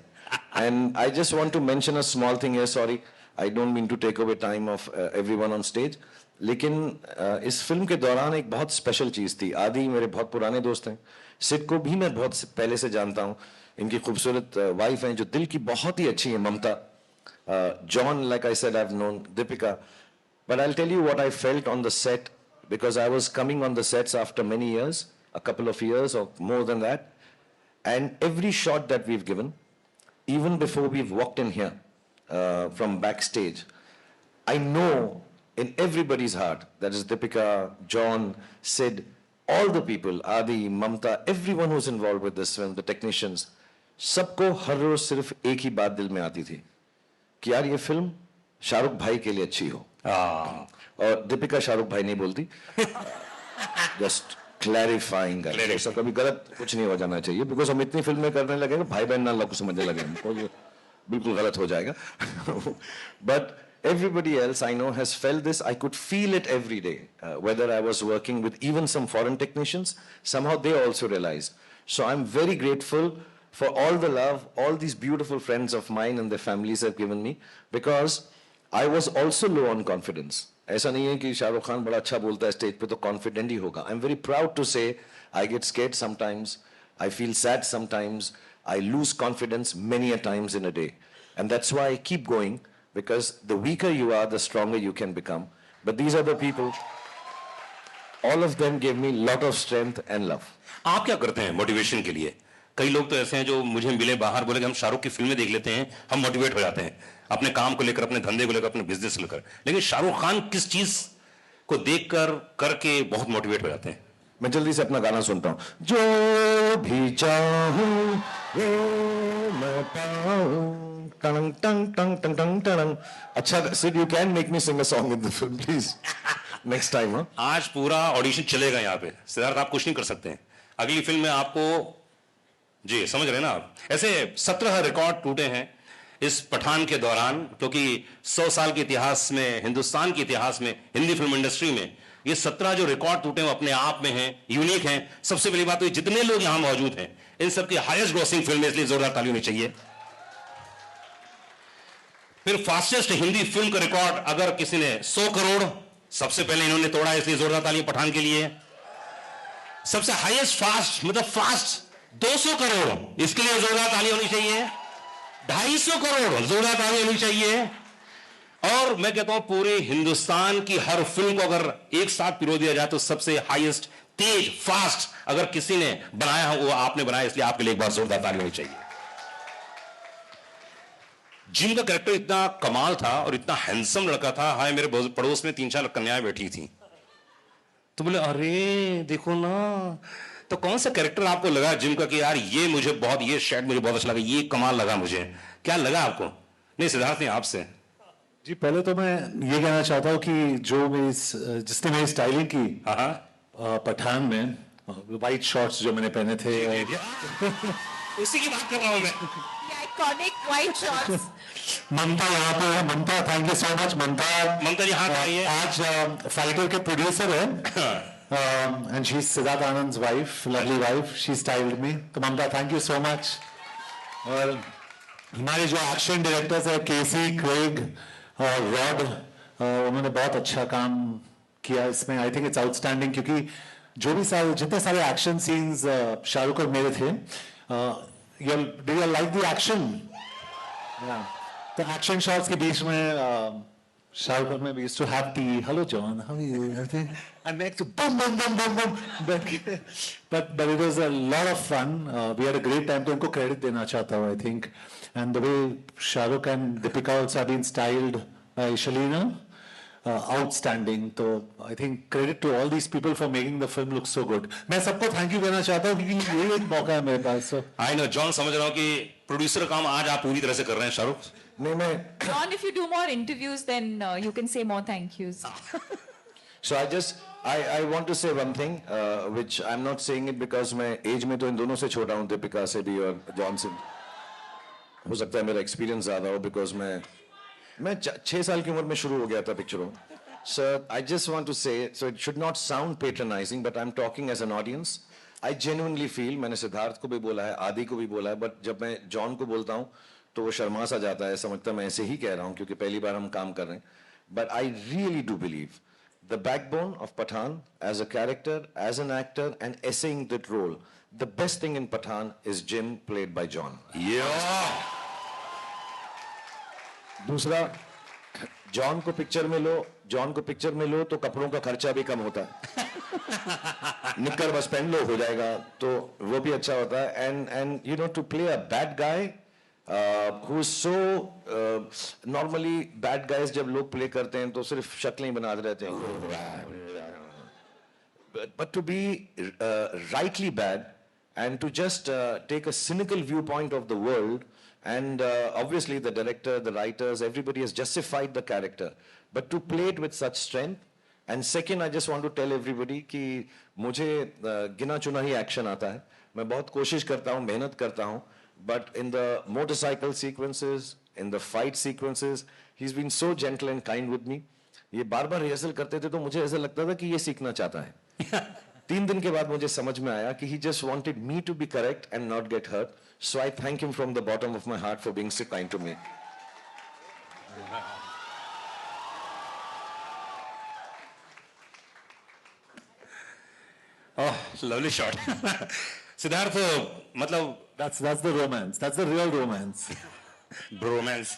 And I just want to mention a small thing here. Sorry, I don't mean to take away time of everyone on stage. लेकिन इस फिल्म के दौरान एक बहुत स्पेशल चीज थी. आदि मेरे बहुत पुराने दोस्त हैं. सिड को भी मैं बहुत पहले से जानता हूँ. इनकी खूबसूरत वाइफ हैं जो दिल की बहुत ही अच्छी है, ममता. John, like I said, I've known Deepika. But I'll tell you what I felt on the set, because I was coming on the sets after many years, a couple of years or more than that. And every shot that we've given, even before we've walked in here from backstage, I know in everybody's heart, that is Deepika, John, Sid, all the people, Adi, Mamta, everyone who's involved with this film, the technicians, सबको हर रोज सिर्फ एक ही बात दिल में आती थी कि यार ये फिल्म शाहरुख भाई के लिए अच्छी हो. और दीपिका शाहरुख भाई नहीं बोलती. जस्ट क्लैरिफाइंग, ऐसा कभी गलत कुछ नहीं हो जाना चाहिए, बिकॉज हम इतनी फिल्में करने लगे भाई बहन ना लोग समझने लगे हमको, ये बिल्कुल गलत हो जाएगा. But everybody else I know has felt this. I could feel it every day, whether I was working with even some foreign technicians, somehow they also realized. So I'm very grateful for all the love all these beautiful friends of mine and their families have given me, because I was also low on confidence. ऐसा नहीं है कि शाहरुख खान बड़ा अच्छा बोलता है stage पे तो कॉन्फिडेंट ही होगा. I'm very proud to say I get scared sometimes, I feel sad sometimes, I lose confidence many a times in a day, and that's why I keep going, because the weaker you are, the stronger you can become. But these are the people, all of them gave me lot of strength and love. आप क्या करते हैं motivation के लिए? कई लोग तो ऐसे हैं जो मुझे मिले बाहर, बोले कि हम शाहरुख की फिल्में देख लेते हैं, हम मोटिवेट हो जाते हैं अपने काम को लेकर, अपने धंधे को लेकर, अपने बिजनेस को लेकर. लेकिन शाहरुख खान किस चीज को देखकर करके बहुत मोटिवेट हो जाते हैं? मैं जल्दी से अपना गाना सुनता हूँ. जो भी चाहूं वो मैं पाऊं, टंग टंग टंग टंग टंग टंग. अच्छा Sid, you can make me sing a song in the film please next time. आज पूरा ऑडिशन चलेगा यहाँ पे. सिद्धार्थ, आप कुछ नहीं कर सकते हैं. अगली फिल्म में आपको जी समझ रहे हैं ना आप। ऐसे 17 रिकॉर्ड टूटे हैं इस पठान के दौरान, क्योंकि 100 साल के इतिहास में, हिंदुस्तान के इतिहास में, हिंदी फिल्म इंडस्ट्री में ये 17 जो रिकॉर्ड टूटे हैं वो अपने आप में हैं, यूनिक हैं। सबसे पहली बात तो जितने लोग यहां मौजूद हैं इन सबकी हाईएस्ट ग्रॉसिंग फिल्म है, इसलिए जोरदार ताली होनी चाहिए। फिर फास्टेस्ट हिंदी फिल्म का रिकॉर्ड अगर किसी ने 100 करोड़ सबसे पहले इन्होंने तोड़ा, इसलिए जोरदार ताली पठान के लिए। सबसे हाईएस्ट फास्ट मतलब फास्ट 200 करोड़, इसके लिए जोरदार ताली होनी चाहिए। 250 करोड़, जोरदार ताली होनी चाहिए। और मैं कहता हूं पूरे हिंदुस्तान की हर फिल्म को अगर एक साथ पिरो दिया जाए तो सबसे हाईएस्ट तेज फास्ट अगर किसी ने बनाया हो वो आपने बनाया, इसलिए आपके लिए एक बार जोरदार ताली होनी चाहिए। जिम का कैरेक्टर इतना कमाल था और इतना हैंडसम लड़का था। हाय मेरे पड़ोस में 3-4 कन्याएं बैठी थी, तो बोले अरे देखो ना। तो कौन सा कैरेक्टर आपको लगा जिम का कि यार ये मुझे बहुत, ये शेड मुझे बहुत अच्छा लगा, ये कमाल लगा मुझे? क्या लगा आपको? नहीं सिद्धार्थ नहीं, आपसे। जी पहले तो मैं ये कहना चाहता हूँ कि जो जिसने मेरी स्टाइलिंग की पठान में, वाइट शॉर्ट्स जो मैंने पहने थे, उसी की बात कर रहा हूं मैं। Iconic white shorts. ममता यहाँ पे है। Mamta, thank you so much. Mamta ji हाथ आइए। आज फाइटर के प्रोड्यूसर है and she is Siddharth Anand's wife, lovely wife. She styled me. तो Mamta thank you so much. और हमारे जो एक्शन डायरेक्टर्स है केसी, क्रेग और रॉड, उन्होंने बहुत अच्छा काम किया इसमें। आई थिंक इट्स आउटस्टैंडिंग, क्योंकि जो भी जितने सारे एक्शन सीन्स शाहरुख और मेरे थे, do you like the action? तो एक्शन शॉट्स के बीच में शाहरुख और मैं we used to have tea. Hello John, how are you? And next to boom boom boom boom boom. But it was a lot of fun. We had a great time. तो उनको credit देना चाहता हूँ I think. And the way Shahrukh and Deepika also have been styled by Shalina, outstanding. तो I think credit to all these people for making the film look so good. मैं सबको thank you कहना चाहता हूँ क्योंकि ये एक मौका है मेरे पास। So I know John, समझ रहा हूँ कि प्रोड्यूसर काम आज आप पूरी तरह से कर रहे हैं शाहरुख। नहीं मैं John, if you do more interviews, then you can say more thank yous. So I want to say one thing, which I'm not saying it because मैं एज में तो इन दोनों से छोटा हूँ, दीपिका से भी और जॉन से। हो सकता है मेरा एक्सपीरियंस ज़्यादा हो बिकॉज मैं 6 साल की उम्र में शुरू हो गया था पिक्चरों। So I just want to say, so it should not sound patronizing, but I'm talking as an audience. I genuinely feel, मैंने सिद्धार्थ को भी बोला है, आदि को भी बोला है, बट जब मैं जॉन को बोलता हूँ तो वो शर्मा सा जाता है, समझता मैं ऐसे ही कह रहा हूँ क्योंकि पहली बार हम काम कर रहे हैं। But I really do believe the backbone of Pathaan as a character, as an actor and essaying that role, the best thing in Pathaan is Jim played by John. दूसरा, जॉन को पिक्चर में लो तो कपड़ों का खर्चा भी कम होता है। निक्कर बस पहन लो हो जाएगा, तो वो भी अच्छा होता है। And you know to play a bad guy who is so normally bad guys जब लोग प्ले करते हैं तो सिर्फ शक्लें ही बनाते रहते हैं, but to be rightly bad and to just take a cynical viewpoint of the world, and obviously the director, the writers, everybody has justified the character, but to play it with such strength. And second, I just want to tell everybody कि मुझे गिना चुना ही action आता है, मैं बहुत कोशिश करता हूँ, मेहनत करता हूँ, but in the motorcycle sequences, in the fight sequences, he's been so gentle and kind with me. ये बार बार रिहर्सल करते थे तो मुझे ऐसा लगता था कि ये सीखना चाहता है। 3 दिन के बाद मुझे समझ में आया कि he just wanted me to be correct and not get hurt. So I thank him from the bottom of my heart for being so kind to me. Oh, lovely shot. Siddharth, मतलब that's the romance. That's the real romance. ब्रोमैंस।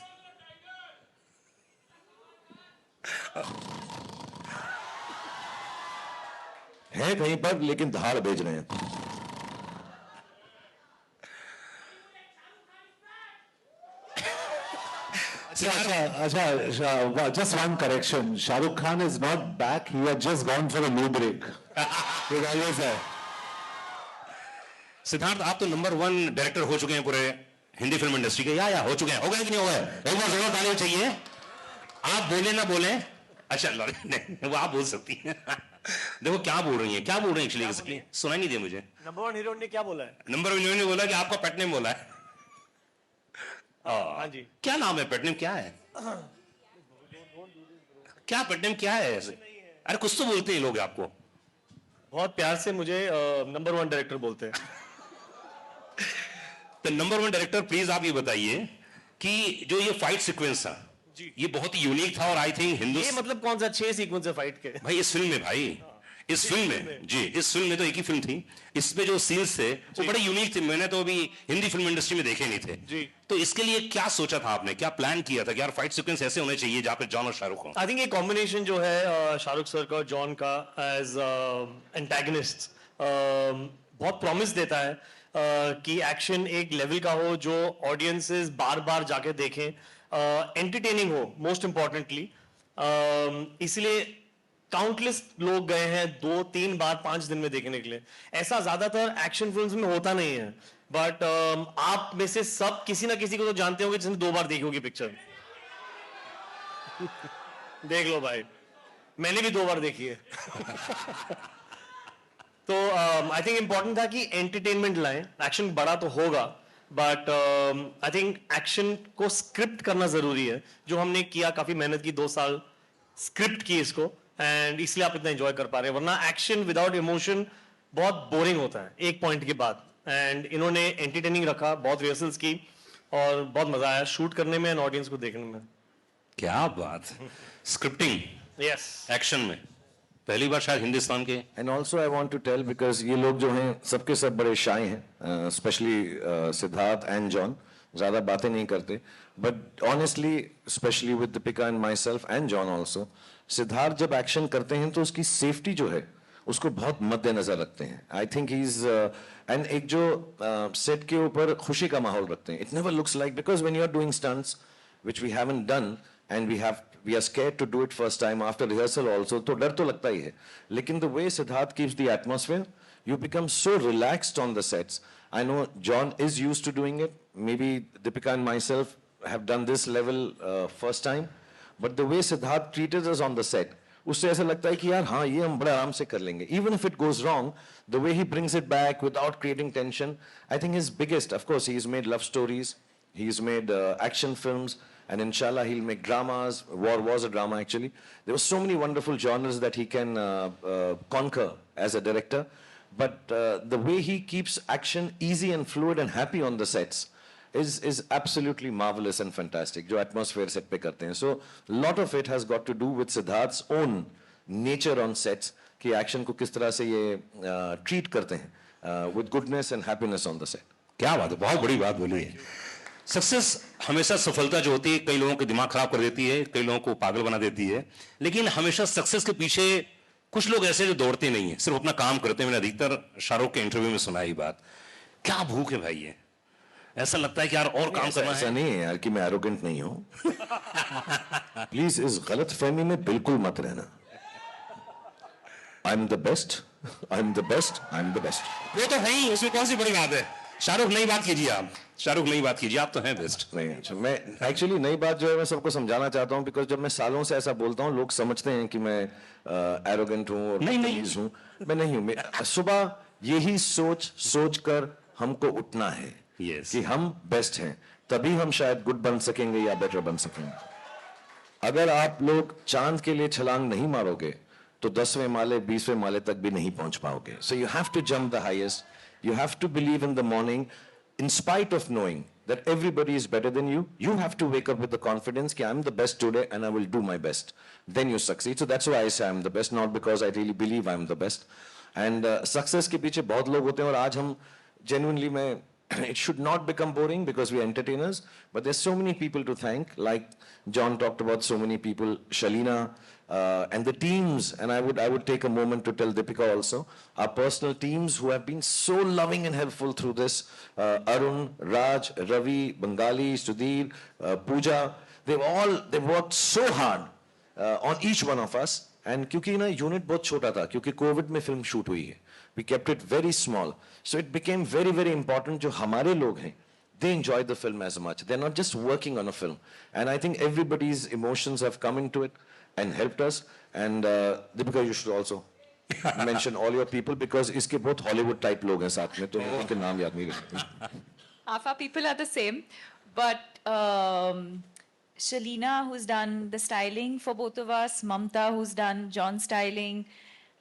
है कहीं पर लेकिन धार भेज रहे हैं। अच्छा, just one correction. Shahrukh Khan is not back. He had just gone for a new break. It always है। सिद्धार्थ, आप तो नंबर 1 डायरेक्टर हो चुके हैं पूरे हिंदी फिल्म इंडस्ट्री के, या हो चुके हैं? हो गए कि नहीं हो गए? एक बार जरूर तालियां चाहिए। आप बोले ना बोले, अच्छा नहीं वो आप बोल सकती हैं। देखो क्या बोल रही है, क्या बोल रहे हैं एक्चुअली, सुनाई नहीं दिया मुझे। नंबर वन हीरोइन ने क्या बोला है? नंबर वन ने बोला कि आपका पेट नेम बोला है। हाँ जी। क्या नाम है, पेट नेम क्या है? क्या पेट नेम क्या है ऐसे? अरे कुछ तो बोलते हैं लोग आपको। बहुत प्यार से मुझे नंबर वन डायरेक्टर बोलते हैं। तो नंबर वन डायरेक्टर प्लीज आप ये बताइए कि जो ये फाइट सीक्वेंस था ये बहुत ही यूनिक था, और आई थिंक ये मतलब कौन सा 6 सीक्वेंस है फाइट के? भाई इस फिल्म में, भाई इस फिल्म में जी, इस फिल्म में तो एक ही फिल्म थी, इसमें जो सीन्स थे वो बड़े यूनिक थे, मैंने तो अभी हिंदी फिल्म इंडस्ट्री में देखे नहीं थे जी। तो इसके लिए क्या सोचा था आपने, क्या प्लान किया था कि यार फाइट सीक्वेंस ऐसे होने चाहिए जहां पे जॉन और शाहरुख हो? आई थिंक ये कॉम्बिनेशन जो है शाहरुख सर का और जॉन का एज एंटेगनिस्ट बहुत प्रॉमिस देता है कि एक्शन एक लेवल का हो जो ऑडियंसेस बार बार जाके देखें, एंटरटेनिंग हो मोस्ट इंपॉर्टेंटली। इसलिए काउंटलेस लोग गए हैं 2-3 बार 5 दिन में देखने के लिए। ऐसा ज्यादातर एक्शन फिल्म्स में होता नहीं है, बट आप में से सब किसी ना किसी को तो जानते होंगे जिसने 2 बार देखी होगी पिक्चर। देख लो भाई, मैंने भी 2 बार देखी है। तो आई थिंक इंपॉर्टेंट था कि एंटरटेनमेंट लाएं, एक्शन बड़ा तो होगा बट आई थिंक एक्शन को स्क्रिप्ट करना जरूरी है, जो हमने किया, काफी मेहनत की, 2 साल स्क्रिप्ट की इसको, एंड इसलिए आप इतना एंजॉय कर पा रहे हैं। वरना एक्शन विदाउट इमोशन बहुत बोरिंग होता है एक पॉइंट के बाद, एंड इन्होंने एंटरटेनिंग रखा, बहुत रिहर्सल्स की और बहुत मजा आया शूट करने में एंड ऑडियंस को देखने में। क्या बात, स्क्रिप्टिंग यस एक्शन में पहली बार शायद हिंदुस्तान के। And also I want to tell because ये लोग जो हैं सबके सब बड़े शाय हैं, स्पेशली सिद्धार्थ एंड जॉन, ज़्यादा बातें नहीं करते, but honestly specially with Deepika and my self and John also, Siddharth जब एक्शन करते हैं तो उसकी सेफ्टी जो है उसको बहुत मद्देनजर रखते हैं। आई थिंक ही इज एंड एक जो सेट के ऊपर खुशी का माहौल रखते हैं। It never looks like, because when you are doing stunts which we haven't done and we are scared to do it first time after rehearsal also, तो डर तो लगता ही है, लेकिन the way Siddharth keeps the atmosphere, you become so relaxed on the sets. I know John is used to doing it, maybe Deepika and myself have done this level first time, but the way Siddharth treated us on the set, उससे ऐसा लगता है कि यार हाँ ये हम बड़े आराम से कर लेंगे, even if it goes wrong, the way he brings it back without creating tension. I think his biggest, of course, he's made love stories, he's made action films, and inshallah he'll make dramas. War was a drama actually. There were so many wonderful genres that he can conquer as a director, but the way he keeps action easy and fluid and happy on the sets is absolutely marvelous and fantastic. जो atmosphere set पे करते हैं, so lot of it has got to do with Siddharth's own nature on sets, कि action को किस तरह से ये treat करते हैं with goodness and happiness on the set. क्या बात है, बहुत बड़ी बात बोली है। सक्सेस हमेशा, सफलता जो होती है कई लोगों के दिमाग खराब कर देती है, कई लोगों को पागल बना देती है, लेकिन हमेशा सक्सेस के पीछे कुछ लोग ऐसे जो दौड़ते नहीं है, सिर्फ अपना काम करते हैं। मैंने अधिकतर शाहरुख के इंटरव्यू में सुना ही बात, क्या भूख है भाई, ये ऐसा लगता है कि यार और काम करना है। ऐसा नहीं है यार कि मैं एरोगेंट नहीं हूं। प्लीज इस गलत फहमी में बिल्कुल मत रहना। I am the best, I am the best, I am the best. वो तो है ही, उसमें कौन सी बड़ी बात है। शाहरुख नई बात कीजिए, आप शाहरुख नई बात कीजिए, आप तो हैं बेस्ट। नहीं, अच्छा, मैं एक्चुअली नई बात जो है मैं सबको समझाना चाहता हूं, बिकॉज जब मैं सालों से ऐसा बोलता हूं लोग समझते हैं कि मैं एरोगेंट हूं और बदतमीज हूं। मैं नहीं हूं। सुबह यही सोच कर हमको उठना है कि हम बेस्ट हैं, तभी हम शायद गुड बन सकेंगे या बेटर बन सकेंगे। अगर आप लोग चांद के लिए छलांग नहीं मारोगे तो 10वें माले 20वें माले तक भी नहीं पहुंच पाओगे। So you have to jump the highest, you have to believe in the morning in spite of knowing that everybody is better than you. You have to wake up with the confidence that I'm the best today and I will do my best. Then you succeed. So that's why I say I'm the best, not because I really believe I'm the best. And success के पीछे बहुत लोग होते हैं, और आज हम genuinely it should not become boring because we are entertainers, but there's so many people to thank, like John talked about so many people, Shalina, and the teams, and I would take a moment to tell Deepika also, our personal teams who have been so loving and helpful through this, Arun, Raj, Ravi, Bengali, Sudhir, Pooja, they've worked so hard on each one of us, and क्योंकि ना unit बहुत छोटा था, क्योंकि Covid में film shoot हुई है, we kept it very small, so it became very very important जो हमारे लोग हैं, they enjoy the film as much, they're not just working on a film, and I think everybody's emotions have come into it and helped us, and Deepika, you should also mention all your people because इसके बहुत Hollywood type लोग हैं साथ में, तो उनके नाम याद नहीं रहते. Half our people are the same, but Shalina, who's done the styling for both of us, Mamta, who's done John's styling,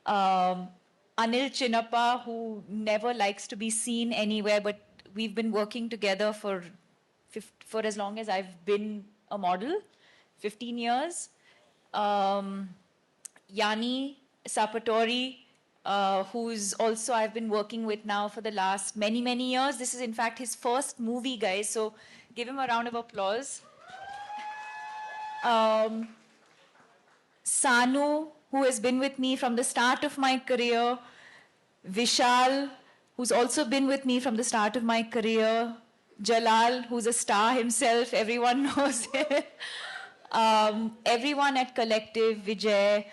Anil Chinnappa, who never likes to be seen anywhere, but we've been working together for as long as I've been a model, 15 years. Yanni Sapatori, who's also I've been working with now for the last many, many years. This is in fact his first movie, guys, so give him a round of applause. Sanu, who has been with me from the start of my career. Vishal, who's also been with me from the start of my career. Jalal, who's a star himself, everyone knows it. Everyone at Collective, Vijay,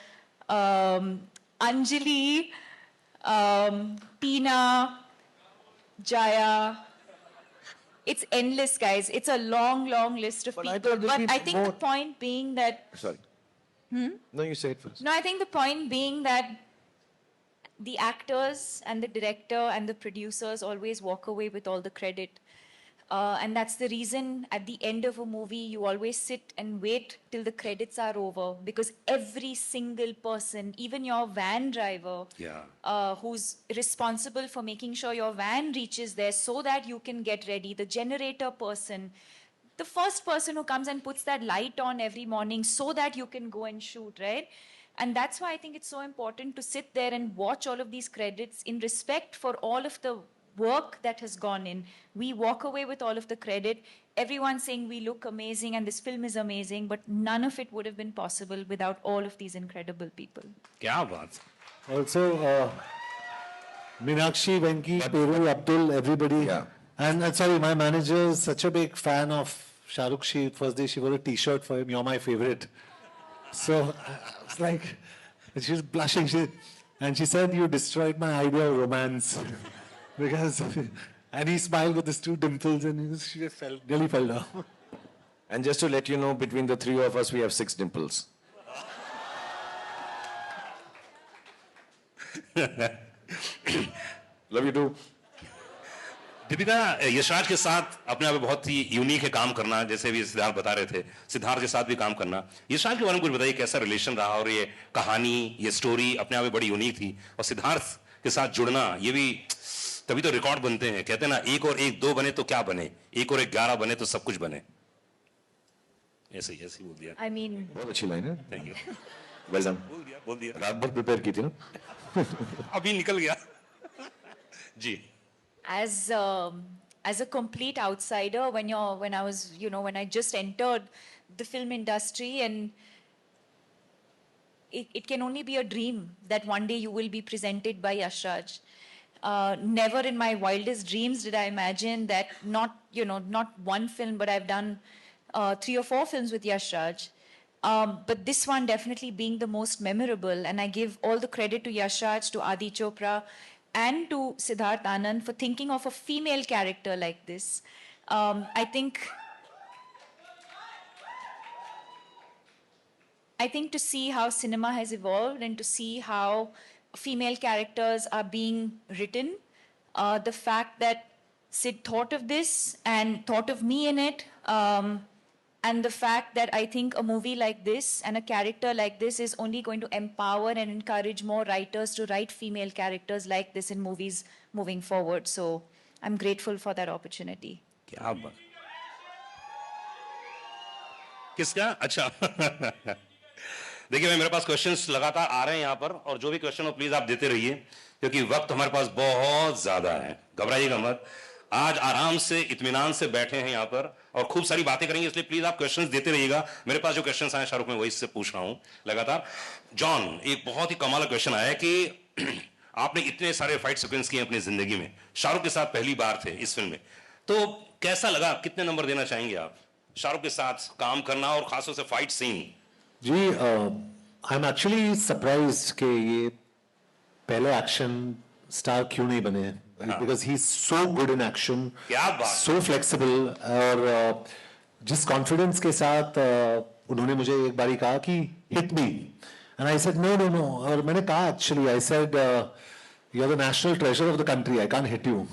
Anjali, Tina, Jaya. It's endless, guys. It's a long, long list of people. But I think the point being that... Sorry. No, you say it first. No, I think the point being that the actors and the director and the producers always walk away with all the credit. And that's the reason at the end of a movie, you always sit and wait till the credits are over, because every single person, even your van driver, who's responsible for making sure your van reaches there so that you can get ready, the generator person, the first person who comes and puts that light on every morning so that you can go and shoot, right? And that's why I think it's so important to sit there and watch all of these credits in respect for all of the work that has gone in. We walk away with all of the credit. Everyone's saying we look amazing and this film is amazing, but none of it would have been possible without all of these incredible people. क्या बात. Also, Meenakshi, Venki, Peru, Abdul, everybody. Yeah. And sorry, my manager is such a big fan of Shah Rukh. First day she wore a t-shirt for him, "You're my favorite." So I was like, she was blushing. And she said, "You destroyed my idea of romance." Because, and he smiled with his two dimples and she just nearly fell down. And just to let you know, between the three of us, we have 6 dimples. Love you too. Deepika, Yashraj के साथ अपने आप में बहुत ही unique है काम करना, जैसे भी सिद्धार्थ बता रहे थे, सिद्धार्थ के साथ भी काम करना. यशराज के बारे में कुछ बताइए, कैसा रिलेशन रहा और ये कहानी, ये स्टोरी अपने आप में बड़ी यूनिक थी, और सिद्धार्थ के साथ जुड़ना, ये भी तभी तो रिकॉर्ड बनते हैं. कहते हैं ना, 1 और 1 2 बने तो क्या बने, 1 और 1 11 बने तो सब कुछ बने. ऐसे ही बोल दिया. I mean, बहुत अच्छी लाइन है. Thank you. Well done. बोल दिया. रात भर प्रिपेयर की थी ना. अभी निकल गया. जी. As a complete outsider, when I just entered the film industry, and it can only be a dream that one day you will be presented by Yashraj. Never in my wildest dreams did I imagine that not one film, but I've done 3 or 4 films with Yashraj. But this one definitely being the most memorable, and I give all the credit to Yashraj, to Adi Chopra, and to Siddharth Anand for thinking of a female character like this. I think to see how cinema has evolved and to see how female characters are being written, the fact that Sid thought of this and thought of me in it, and the fact that I think a movie like this and a character like this is only going to empower and encourage more writers to write female characters like this in movies moving forward. So I'm grateful for that opportunity. क्या बात. किसका? अच्छा. देखिए, मेरे पास questions लगातार आ रहे हैं यहाँ पर, और जो भी क्वेश्चन हो प्लीज आप देते रहिए, क्योंकि वक्त हमारे पास बहुत ज्यादा है. घबराइएगा मत. आज आराम से इत्मीनान से बैठे हैं यहाँ पर और खूब सारी बातें करेंगे, इसलिए प्लीज आप क्वेश्चंस देते रहिएगा. मेरे पास जो क्वेश्चंस आए शाहरुख में वही से पूछ रहा हूं लगातार. जॉन, एक बहुत ही कमाल का क्वेश्चन आया कि आपने इतने सारे फाइट सीक्वेंस किए अपनी जिंदगी में, शाहरुख के साथ पहली बार थे इस फिल्म में, तो कैसा लगा, कितने नंबर देना चाहेंगे आप शाहरुख के साथ काम करना और खासतौर से फाइट सीन? जी, आई एम एक्चुअली सरप्राइज्ड कि ये पहले एक्शन स्टार क्यों नहीं बने, because he is so good in action, so flexible, और जिस कॉन्फिडेंस के साथ उन्होंने मुझे एक बारी कहा कि hit me, And I said, no, no, no. और मैंने कहा actually, I said, you're the national treasure of the country. I can't hit you.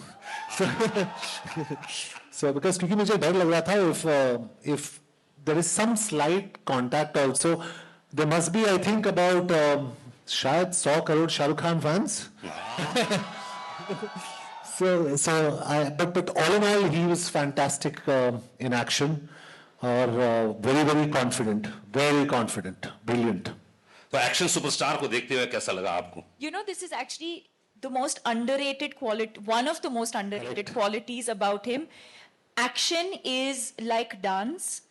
So because क्योंकि मुझे डर लग रहा था if there is some slight contact also, there must be, I think, about शायद 100 crore Shahrukh Khan fans. But all in all, he was fantastic in action, or very confident, brilliant. तो action superstar को देखते हुए कैसा लगा आपको? You know, this is actually the most underrated quality, one of the most underrated qualities about him. Action is like dance.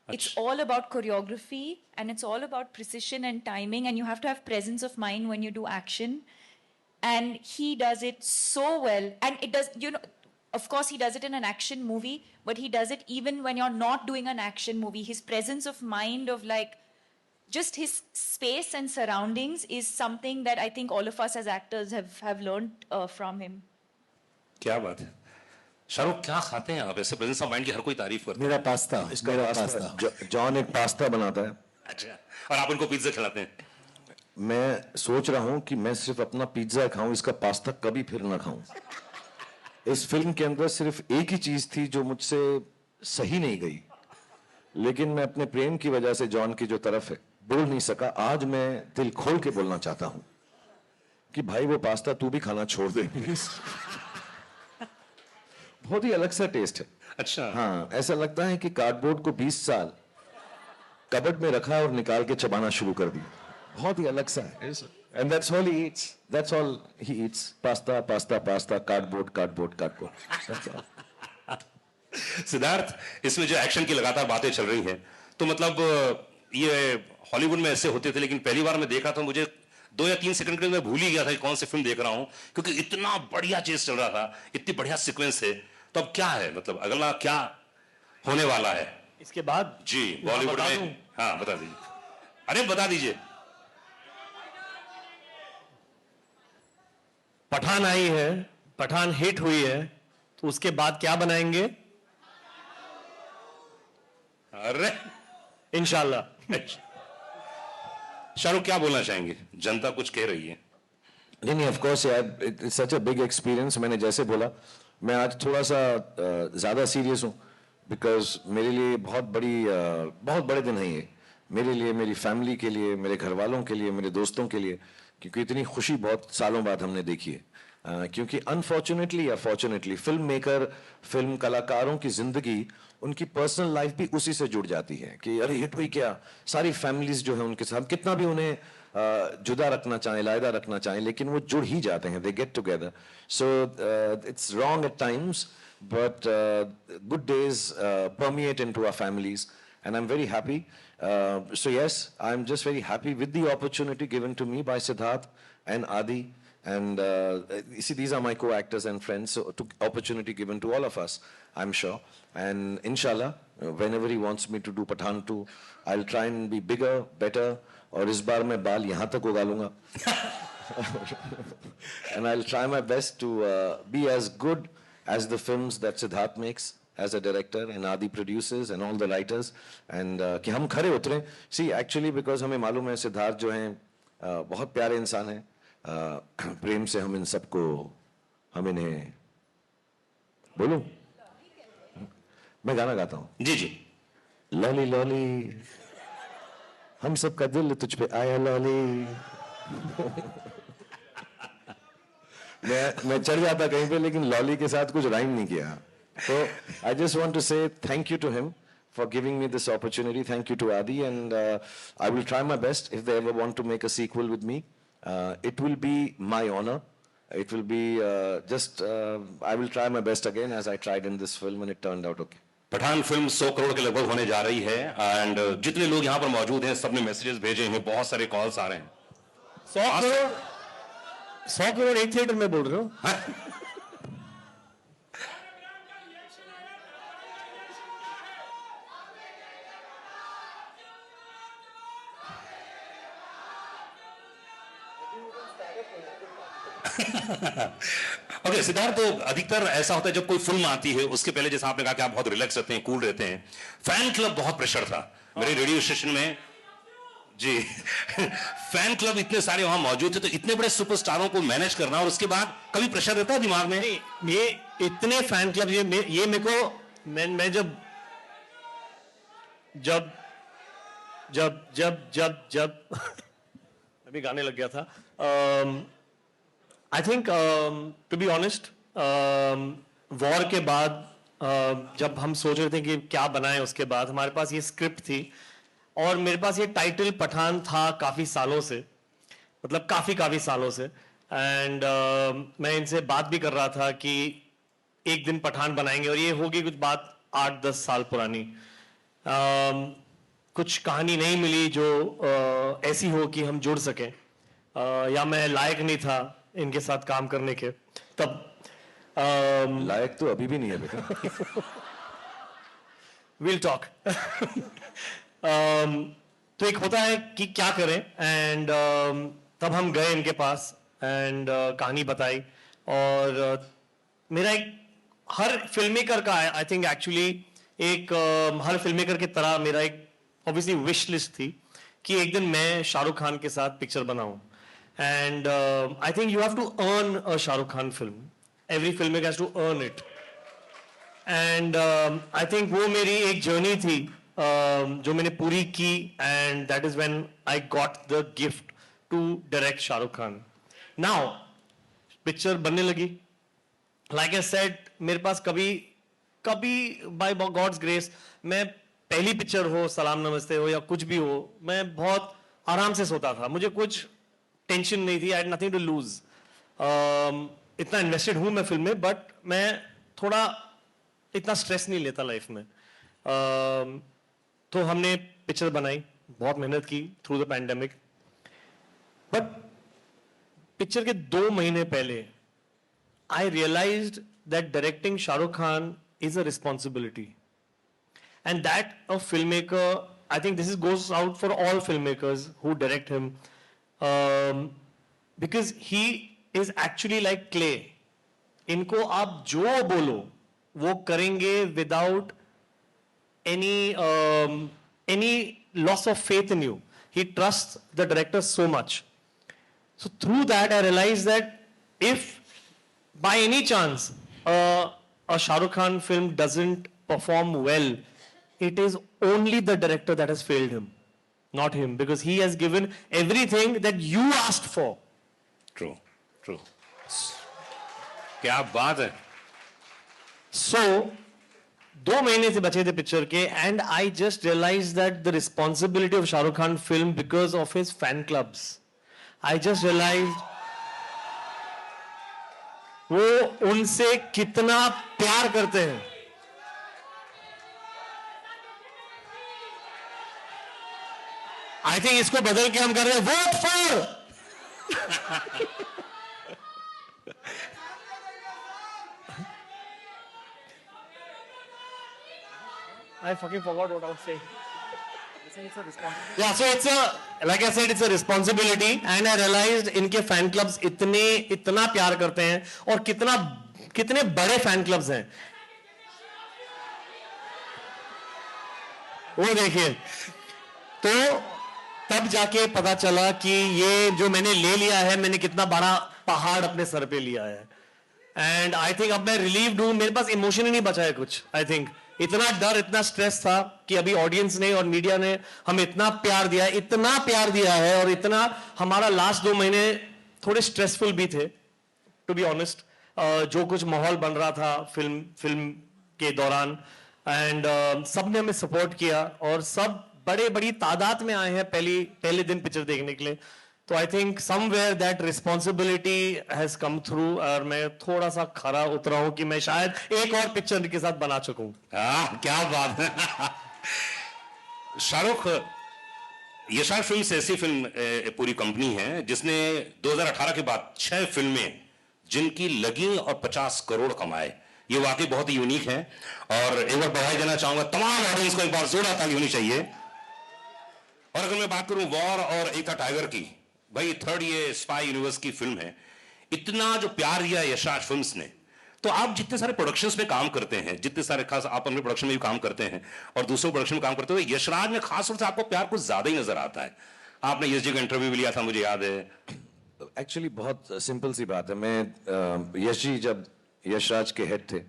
It's all about choreography and it's all about precision and timing, and you have to have presence of mind when you do action. And he does it so well. And it does, you know, of course he does it in an action movie, but he does it even when you're not doing an action movie. His presence of mind, of like, just his space and surroundings is something that I think all of us as actors have learned from him. क्या बात है? शाहरुख क्या खाते हैं आप? ऐसे presence of mind की हर कोई तारीफ करता है। मेरा पास्ता। जॉन एक पास्ता बनाता है। अच्छा, और आप उनको पिज्जा खिलाते हैं? मैं सोच रहा हूं कि मैं सिर्फ अपना पिज्जा खाऊं, इसका पास्ता कभी फिर ना खाऊं। इस फिल्म के अंदर सिर्फ एक ही चीज थी जो मुझसे सही नहीं गई, लेकिन मैं अपने प्रेम की वजह से जॉन की जो तरफ है बोल नहीं सका। आज मैं दिल खोल के बोलना चाहता हूं कि भाई वो पास्ता तू भी खाना छोड़ दे प्लीज। बहुत ही अलग सा टेस्ट है। अच्छा, हाँ, ऐसा लगता है कि कार्डबोर्ड को 20 साल कबर्ड में रखा और निकाल के चबाना शुरू कर दिया। बहुत ही अलग सा है। And that's all he eats. That's all he eats. Pasta, pasta, pasta, cardboard, cardboard, cardboard. That's all. Siddharth, इसमें जो एक्शन की लगातार बातें चल रही हैं, तो मतलब ये हॉलीवुड में ऐसे होते थे, लेकिन पहली बार मैं देखा तो मुझे 2 या 3 सेकंड के लिए मैं भूल ही गया था कि कौन सी फिल्म देख रहा हूं, क्योंकि इतना बढ़िया चीज चल रहा था, इतनी बढ़िया सीक्वेंस है। तो अब क्या है, मतलब अगला क्या होने वाला है इसके बाद? जी, बॉलीवुड में। हाँ, बता दीजिए। अरे बता दीजिए। पठान आई है, पठान हिट हुई है, तो उसके बाद क्या बनाएंगे? अरे इंशाल्लाह। शाहरुख क्या बोलना चाहेंगे? जनता कुछ कह रही है। नहीं, ऑफ कोर्स यार, it's such a big experience. मैंने जैसे बोला, मैं आज थोड़ा सा ज्यादा सीरियस हूँ, बिकॉज मेरे लिए बहुत बड़े दिन हैं ये, मेरे लिए, मेरी फैमिली के लिए, मेरे घर वालों के लिए, मेरे दोस्तों के लिए, क्योंकि इतनी खुशी बहुत सालों बाद हमने देखी है। क्योंकि अनफॉर्चुनेटली या फॉर्चुनेटली फिल्म मेकर, फिल्म कलाकारों की जिंदगी, उनकी पर्सनल लाइफ भी उसी से जुड़ जाती है कि अरे हिट हुई क्या, सारी फैमिलीज जो है उनके साथ कितना भी उन्हें जुदा रखना चाहें, लायदा रखना चाहें, लेकिन वो जुड़ ही जाते हैं, they get together. So it's wrong at times, but good days permeate into our families, and I'm very happy. So yes, I'm just very happy with the opportunity given to me by Siddharth and Adi, and you see, these are my co-actors and friends, so opportunity given to all of us, I'm sure, and inshallah, whenever he wants me to do Pathaan 2, I'll try and be bigger, better, और इस बार मैं बाल यहाँ तक उगा लूँगा, and I'll try my best to be as good as the films that Siddharth makes as a director and Adi produces and all the writers, and कि हम खरे उतरें। See, actually because हमें मालूम है सिद्धार्थ जो हैं बहुत प्यारे इंसान हैं, प्रेम से हम इन सबको, हम इन्हें बोलूं, मैं गाना गाता हूँ। जी जी। लॉली लॉली हम सबका दिल तुझ पे आया लॉली। मैं चढ़ जाता कहीं पे, लेकिन लॉली के साथ कुछ राइम नहीं किया। तो I just want to say thank you to him for giving me this opportunity. Thank you to Adi, and I will try my best if they ever want to make a sequel with me. It will be my honor. It will be I will try my best again as I tried in this film, and it turned out okay. Pathaan film 100 crore के लगभग होने जा रही है, and जितने लोग यहाँ पर मौजूद हैं सबने मैसेजेस भेजे हैं, बहुत सारे कॉल्स आ रहे हैं। 100 करोड़ एक थिएटर में बोल रहे हो? ओके सिद्धार्थ, तो अधिकतर ऐसा होता है जब कोई फिल्म आती है उसके पहले, जैसा आपने कहा कि आप बहुत रिलैक्स रहते हैं, कूल रहते हैं, फैन क्लब बहुत प्रेशर था। मेरे रेडियो स्टेशन में जी फैन क्लब इतने सारे वहां मौजूद थे, तो इतने बड़े सुपरस्टारों को मैनेज करना और उसके बाद कभी प्रेशर रहता है दिमाग में? ये इतने फैन क्लब, ये मेरे को, मैं जब जब जब जब जब जब अभी गाने लग गया था. I think to be honest, War के बाद जब हम सोच रहे थे कि क्या बनाएं, उसके बाद हमारे पास ये स्क्रिप्ट थी और मेरे पास ये टाइटल पठान था काफ़ी सालों से, मतलब काफ़ी सालों से. एंड मैं इनसे बात भी कर रहा था कि एक दिन पठान बनाएंगे, और ये होगी कुछ बात 8-10 साल पुरानी. कुछ कहानी नहीं मिली जो ऐसी हो कि हम जुड़ सकें, या मैं लायक नहीं था इनके साथ काम करने के तब. लायक तो अभी भी नहीं है बेटा. Will talk. तो एक होता है कि क्या करें, एंड तब हम गए इनके पास एंड कहानी बताई. और मेरा एक, हर फिल्म मेकर का, आई थिंक एक्चुअली एक हर फिल्म मेकर की तरह मेरा एक ऑब्वियसली विश लिस्ट थी कि एक दिन मैं शाहरुख खान के साथ पिक्चर बनाऊं. And I think you have to earn a Shahrukh Khan film. Every film maker has to earn it. And I think वो मेरी एक जर्नी थी जो मैंने पूरी की, and that is when I got the gift to direct Shahrukh Khan. Now picture बनने लगी. लाइक आई सेड, मेरे पास कभी बाय गॉड्स ग्रेस, मैं पहली पिक्चर हो, सलाम नमस्ते हो या कुछ भी हो, मैं बहुत आराम से सोता था. मुझे कुछ टेंशन नहीं थी. I had nothing to lose. इतना इन्वेस्टेड हूं मैं फिल्म में, बट मैं थोड़ा इतना स्ट्रेस नहीं लेता लाइफ में. तो हमने पिक्चर बनाई, बहुत मेहनत की through the pandemic. But picture के 2 महीने पहले I realised that directing Shahrukh Khan is a responsibility, and that a filmmaker, I think this goes out for all filmmakers who direct him, because he is actually like clay. इनको आप जो बोलो वो करेंगे without any loss of faith in you. He trusts the director so much. So through that I realized that if by any chance a Shah Rukh Khan film doesn't perform well, it is only the director that has failed him, not him, because he has given everything that you asked for. True true. क्या बात है. So 2 महीने से बचे थे picture के, and I just realized that the responsibility of Shah Rukh Khan film because of his fan clubs. I just realized वो उनसे कितना प्यार करते हैं. आई थिंक इसको बदल के हम कर रहे हैं vote for. I fucking forgot what I was saying. Yeah, so it's a, like I said, it's a responsibility, and I realized इनके fan clubs इतना प्यार करते हैं, और कितने बड़े fan clubs हैं. वो देखिए, तो तब जाके पता चला कि ये जो मैंने ले लिया है, मैंने कितना बड़ा पहाड़ अपने सर पे लिया है. एंड आई थिंक अब मैं रिलीव्ड हूं. मेरे पास इमोशन ही नहीं बचा है कुछ. आई थिंक इतना डर, इतना स्ट्रेस था कि अभी ऑडियंस ने और मीडिया ने हमें इतना प्यार दिया है, और इतना हमारा लास्ट 2 महीने थोड़े स्ट्रेसफुल भी थे, टू बी ऑनेस्ट. जो कुछ माहौल बन रहा था फिल्म के दौरान, एंड सबने हमें सपोर्ट किया, और सब बड़ी तादाद में आए हैं पहले दिन पिक्चर देखने के लिए. तो I think somewhere that responsibility has come through, और मैं थोड़ा सा खरा उतरा हूं कि मैं शायद एक और पिक्चर के साथ बना चुकूं. क्या बात है. शाहरुख, यशराज फिल्म ऐसी फिल्म पूरी कंपनी है जिसने 2018 के बाद 6 फिल्में जिनकी लगी और 50 करोड़ कमाए. ये वाकई बहुत ही यूनिक है, और एक बार बधाई देना चाहूंगा तमाम ऑडियंस को. एक बार जोड़ा ताली होनी चाहिए. और अगर मैं बात करूं वॉर और एक था टाइगर की, भाई 3rd ये स्पाई यूनिवर्स की फिल्म है. इतना जो प्यार दिया यशराज फिल्म्स ने. तो आप जितने सारे प्रोडक्शंस में काम करते हैं, जितने सारे खास आप अपने प्रोडक्शन में भी काम करते हैं और दूसरे प्रोडक्शन में काम करते हो, यशराज में खास तौर से आपको प्यार कुछ ज्यादा ही नजर आता है. आपने यशजी का इंटरव्यू भी लिया था, मुझे याद है। एक्चुअली बहुत सिंपल सी बात है। मैं यश जी जब यशराज के हेड थे,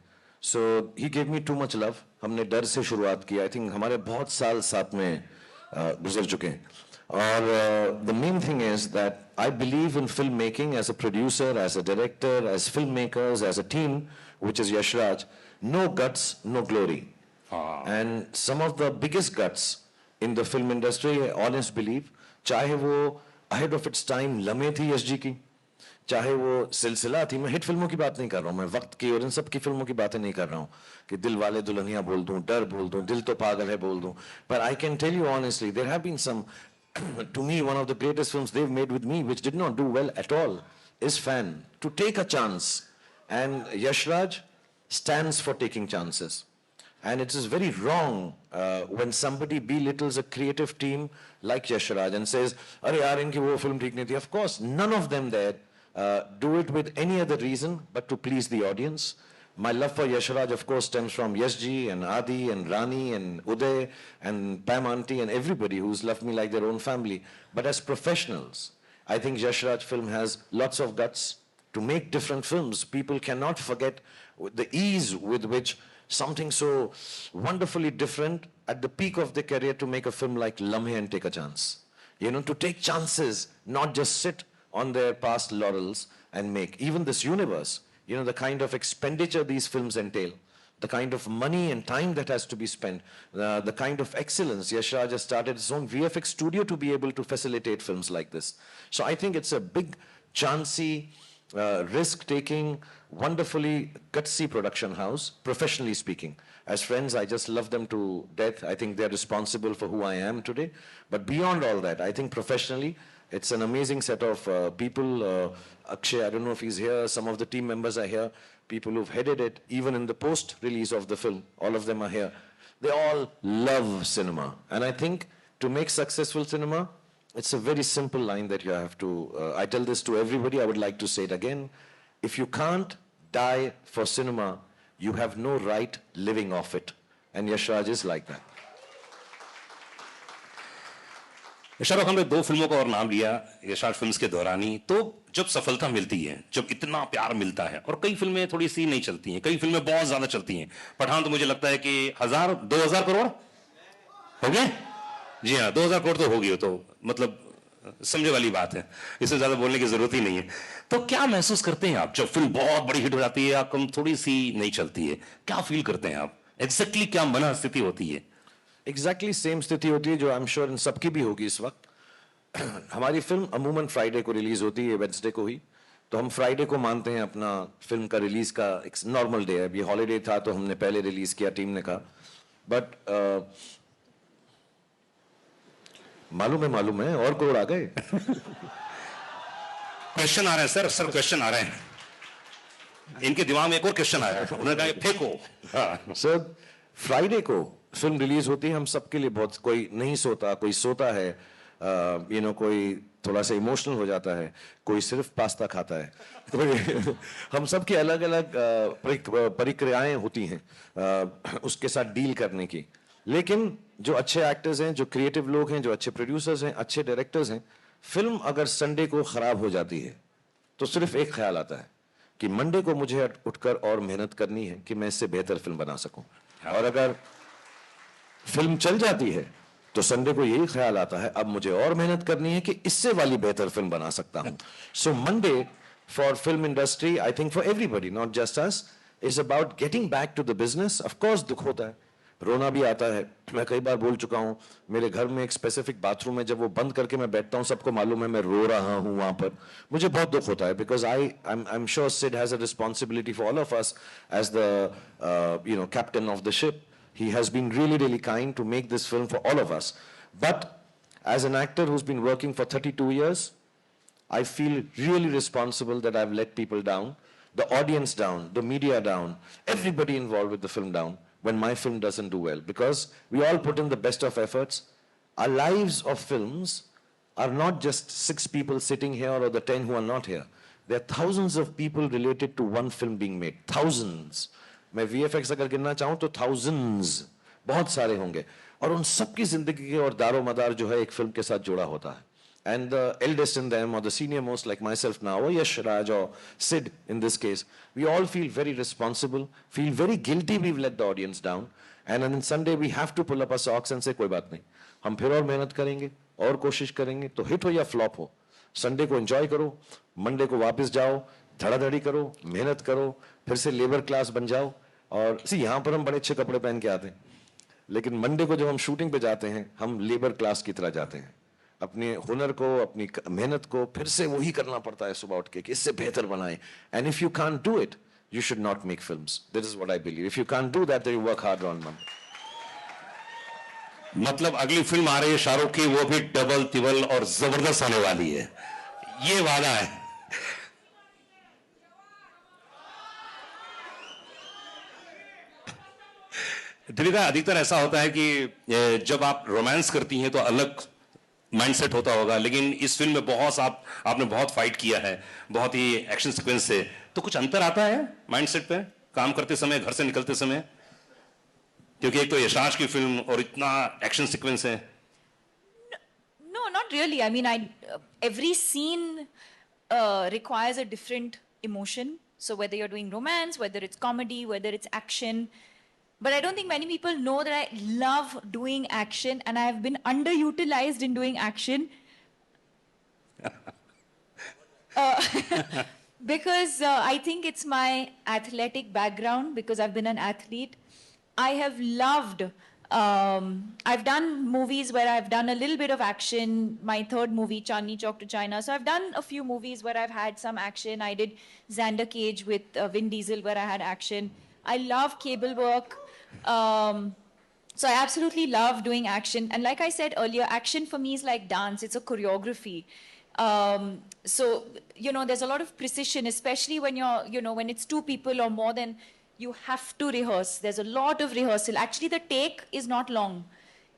so he gave me too much love. हमने डर से शुरुआत की। आई थिंक हमारे बहुत साल साथ में गुजर चुके हैं। और the main thing is that I believe in film making as a producer, as a director, as film makers, as a team which is Yashraj, no guts, no glory. And some of the biggest guts in the film industry, honest believe, चाहे वो ahead of its time लम्हे थी यश जी की, चाहे वो सिलसिला थी। मैं हिट फिल्मों की बात नहीं कर रहा हूं, मैं वक्त की और इन सब की फिल्मों की बातें नहीं कर रहा हूं कि दिल वाले दुल्हनिया बोल दूं, डर बोल दूं, दिल तो पागल है बोल दूं। पर I can tell you honestly, there have been some, to me one of the greatest films they've made with me which did not do well at all is Fan. To take a chance, and Yashraj stands for taking chances. And it is very wrong when somebody belittles a creative team like Yashraj and says, "Arey yaar, inki wo film theek nahi thi." Of course, none of them there do it with any other reason but to please the audience. My love for Yashraj, of course, stems from Yashji and Adi and Rani and Uday and Pam Auntie and everybody who's loved me like their own family. But as professionals, I think Yashraj film has lots of guts to make different films. People cannot forget the ease with which something so wonderfully different at the peak of their career to make a film like Lamhe and take a chance. You know, to take chances, not just sit on their past laurels and make. Even this universe, you know, the kind of expenditure these films entail, the kind of money and time that has to be spent, the kind of excellence. Yashraj has started his own VFX studio to be able to facilitate films like this. So I think it's a big, chancy, risk-taking, wonderfully gutsy production house, professionally speaking. As friends, I just love them to death. I think they're responsible for who I am today. But beyond all that, I think professionally, it's an amazing set of people. Akshay, I don't know if he's here. Some of the team members are here. People who've headed it, even in the post-release of the film. All of them are here. They all love cinema. And I think to make successful cinema, it's a very simple line that you have to, I tell this to everybody, I would like to say it again. If you can't die for cinema, you have no right living off it. And Yashraj is like that. Shahrukh Khan ने 2 फिल्मों का और नाम लिया Yashraj films के दौरान ही। तो जब सफलता मिलती है, जब इतना प्यार मिलता है, और कई फिल्में थोड़ी सी नहीं चलती हैं, कई फिल्में बहुत ज्यादा चलती हैं। पठान तो मुझे लगता है कि 2000 करोड़ हो गए। जी हाँ, 2000 करोड़ तो हो गई, तो मतलब समझे वाली बात है, इससे ज्यादा बोलने की जरूरत ही नहीं है। तो क्या महसूस करते हैं आप जब फिल्म बहुत बड़ी हिट हो जाती है या कम थोड़ी सी नहीं चलती है? क्या फील करते हैं आप? एग्जैक्टली क्या मन स्थिति होती है? एग्जैक्टली सेम स्थिति होती है जो आई एम श्योर इन सबकी भी होगी इस वक्त। हमारी फिल्म अमूमन फ्राइडे को रिलीज होती है, वेडनेसडे को ही, तो हम फ्राइडे को मानते हैं अपना फिल्म का रिलीज का एक नॉर्मल डे है। अभी हॉलीडे था तो हमने पहले रिलीज किया, टीम ने कहा। बट मालूम है और करोड़ आ गए। क्वेश्चन आ रहे हैं सर क्वेश्चन आ रहे हैं, इनके दिमाग में एक और क्वेश्चन आया, उन्होंने कहा फेंको। सर फ्राइडे को फिल्म रिलीज होती है, हम सबके लिए बहुत, कोई नहीं सोता, कोई सोता है, यू नो, कोई थोड़ा सा इमोशनल हो जाता है, कोई सिर्फ पास्ता खाता है। तो हम सबकी अलग अलग प्रक्रियाएं होती हैं उसके साथ डील करने की। लेकिन जो अच्छे एक्टर्स हैं, जो क्रिएटिव लोग हैं, जो अच्छे प्रोड्यूसर्स हैं, अच्छे डायरेक्टर्स हैं, फिल्म अगर संडे को खराब हो जाती है तो सिर्फ एक ख्याल आता है कि मंडे को मुझे उठकर और मेहनत करनी है कि मैं इससे बेहतर फिल्म बना सकूं। और अगर फिल्म चल जाती है तो संडे को यही ख्याल आता है अब मुझे और मेहनत करनी है कि इससे वाली बेहतर फिल्म बना सकता हूं। So Monday for film industry, I think for everybody, not just us, is about getting back to the business. Of course दुख होता है, रोना भी आता है। मैं कई बार बोल चुका हूं, मेरे घर में एक स्पेसिफिक बाथरूम है, जब वो बंद करके मैं बैठता हूं, सबको मालूम है मैं रो रहा हूं वहां पर, मुझे बहुत दुख होता है। Because I am sure Sid has a responsibility for all of us as the you know captain of the ship. He has been really kind to make this film for all of us. But as an actor who's been working for 32 years, I feel really responsible that I've let people down, the audience down, the media down, everybody involved with the film down when my film doesn't do well. Because we all put in the best of efforts. Our lives of films are not just 6 people sitting here or the 10 who are not here. There are thousands of people related to one film being made. Thousands. मैं VFX अगर गिनना चाहूं तो thousands, बहुत सारे होंगे, और उन सबकी जिंदगी के और दारो मदार जो है एक फिल्म के साथ जुड़ा होता है। And the eldest in them, or the senior most like myself now, or Yash Raj or Sid in this case, we all feel very responsible, feel very guilty we've let the audience down. And on Sunday we have to pull up our socks and say, कोई बात नहीं, हम फिर और मेहनत करेंगे और कोशिश करेंगे, तो हिट हो या फ्लॉप हो, संडे को एंजॉय करो, मंडे को वापस जाओ, धड़ाधड़ी करो, मेहनत करो, फिर से लेबर क्लास बन जाओ. और यहाँ पर हम बड़े अच्छे कपड़े पहन के आते हैं, लेकिन मंडे को जब हम शूटिंग पे जाते हैं हम लेबर क्लास की तरह जाते हैं. अपने हुनर को, अपनी मेहनत को फिर से वही करना पड़ता है सुबह उठ के कि इससे बेहतर बनाएं. And if you can't do it, you should not make films. That is what I believe. If you can't do that, then you work harder on Monday. मतलब अगली फिल्म आ रही है शाहरुख की, वो भी डबल तिबल और जबरदस्त होने वाली है, ये वादा है. दीपिका, अधिकतर ऐसा होता है कि जब आप रोमांस करती हैं तो अलग माइंडसेट होता होगा, लेकिन इस फिल्म में आपने बहुत फाइट किया है, बहुत ही एक्शन सीक्वेंस से, तो कुछ अंतर आता है माइंडसेट पे काम करते समय, घर से निकलते समय? क्योंकि एक तो यशाश की फिल्म और इतना एक्शन सीक्वेंस है. No, not really. I mean, every scene requires a different emotion. So whether you're doing romance, whether it's comedy, whether it's action, but I don't think many people know that I love doing action, and I have been underutilized in doing action. Because I think it's my athletic background, because I've been an athlete. I have loved, I've done movies where I've done a little bit of action. My third movie, Chandni Chowk to China. So I've done a few movies where I've had some action. I did Xander Cage with Vin Diesel where I had action. I love cable work. So I absolutely love doing action. And like I said earlier, action for me is like dance. It's a choreography. So, you know, there's a lot of precision, especially when you're, you know, when it's two people or more than, you have to rehearse. There's a lot of rehearsal. Actually, the take is not long.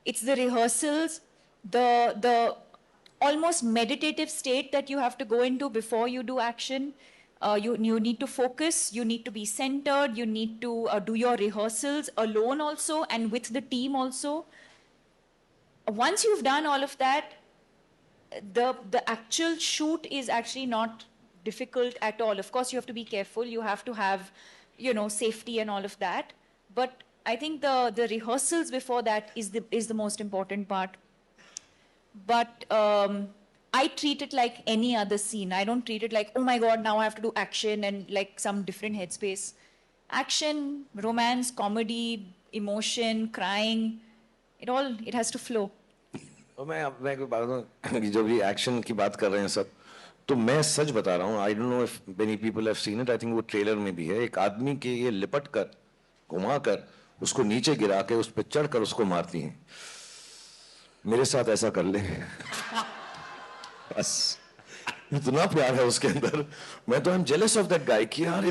It's the rehearsals, the almost meditative state that you have to go into before you do action. You need to focus, you need to be centered, you need to do your rehearsals alone also and with the team also. Once you've done all of that, the actual shoot is actually not difficult at all. Of course, you have to be careful. You have to have, you know, safety and all of that. But I think the rehearsals before that is the most important part. But I treat it like any other scene. I don't treat it like, oh my God, now I have to do action and like some different headspace. Action, romance, comedy, emotion, crying, it has to flow. और मैं कोई बात बताऊं, जब ये action की बात कर रहे हैं सब, तो मैं सच बता रहा हूँ. I don't know if many people have seen it. I think वो ट्रेलर में भी है. एक आदमी के ये लिपट कर, घुमा कर, उसको नीचे गिरा के उस पर चढ़ कर उसको मारती हैं. मेरे साथ ऐसा कर ले. बस इतना प्यार है उसके अंदर. मैं तो I am jealous of that guy कि यार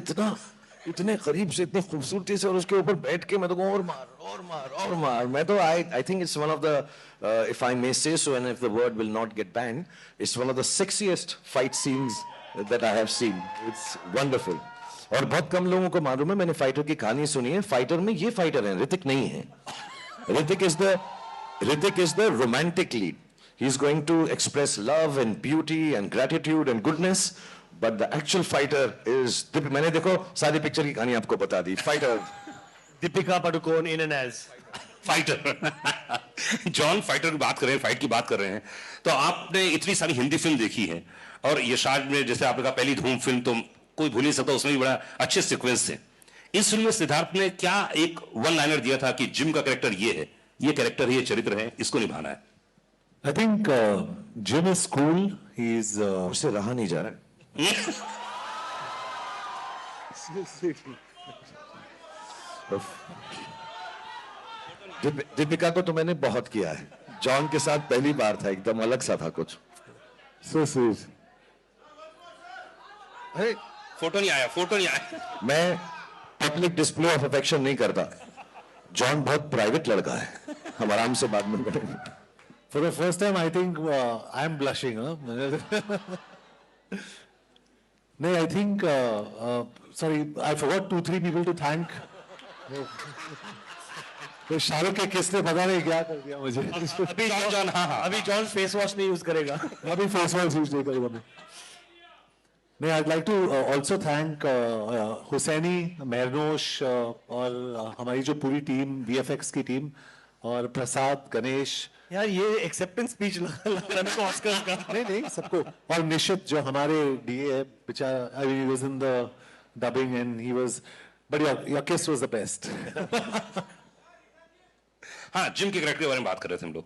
इतने करीब से, इतनी खूबसूरती से, और उसके ऊपर बैठ के मैं तो कहूँ और मार और मार और मार. मैं तो I think it's one of the, if I may say so, and if the word will not get banned, it's one of the sexiest fight scenes that I have seen. It's wonderful. और बहुत कम लोगों को मालूम है. मैंने fighter की कहानी सुनी है. फाइटर में ये फाइटर है, ऋतिक नहीं है. Hrithik is the romantic lead. He's going to express love and beauty and gratitude and goodness, but the actual fighter is मैंने देखो सारी पिक्चर की कहानी आपको बता दी. Fighter Deepika Padukone in and as Fighter. John, Fighter की बात कर रहे हैं, फाइट की बात कर रहे हैं, तो आपने इतनी सारी हिंदी फिल्म देखी है, और यशाज में जैसे आपने कहा पहली धूम फिल्म तो कोई भूल नहीं सकता, उसमें भी बड़ा अच्छे सीक्वेंस थे. इस फिल्म में सिद्धार्थ ने क्या एक वन लाइनर दिया था कि जिम का कैरेक्टर ये है, ये कैरेक्टर है, ये चरित्र है, इसको निभाना है. I think Jim is cool. He's उससे रहा नहीं जा रहा. दीपिका को तो मैंने बहुत किया है. जॉन के साथ पहली बार था, एकदम अलग सा था कुछ. so sweet. अरे फोटो नहीं आया. मैं पब्लिक डिस्प्ले ऑफ अफेक्शन नहीं करता. जॉन बहुत प्राइवेट लड़का है, हम आराम से बात में करेंगे. For the first time, I think I'm blushing. Huh? No, I think, sorry, I forgot 2-3 people to thank. तो शाहरुख के किस ने पता नहीं क्या कर दिया मुझे। अभी जॉन, हाँ। अभी जॉन फेस वॉश नहीं यूज करेगा। अभी फेस वॉश यूज नहीं करूँगा मैं। नहीं, I'd like to also thank Husaini, मेहरनोश और हमारी जो पूरी टीम, VFX की टीम, और प्रसाद, गणेश। यार ये एक्सेप्टेंस स्पीच लग रहा है मेरे को ऑस्कर का। नहीं सबको, और निशित जो हमारे DA है बेचारा, I mean he was in the dubbing and he was, but your kiss was the best. हाँ, जिम के कैरेक्टर के बारे में बात कर रहे थे हम लोग।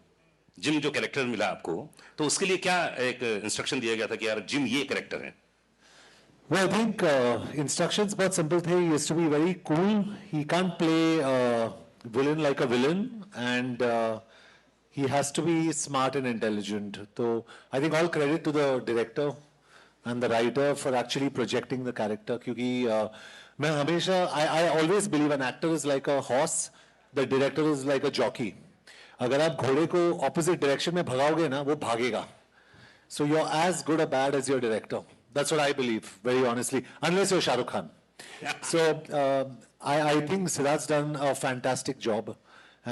जिम जो कैरेक्टर मिला आपको, तो उसके लिए क्या एक इंस्ट्रक्शन दिया गया था कि यार जिम ये कैरेक्टर है? Well, I think instructions बहुत simple थे. He has to be very cool. He can't play villain like a villain, and he has to be smart and intelligent. So I think all credit to the director and the writer for actually projecting the character. क्योंकि मैं हमेशा I always believe an actor is like a horse, the director is like a jockey. अगर आप घोड़े को opposite direction में भगाओगे ना, वो भागेगा. So you're as good or bad as your director. That's what I believe, very honestly, unless you're Shah Rukh Khan. So I think Siddharth's done a fantastic job,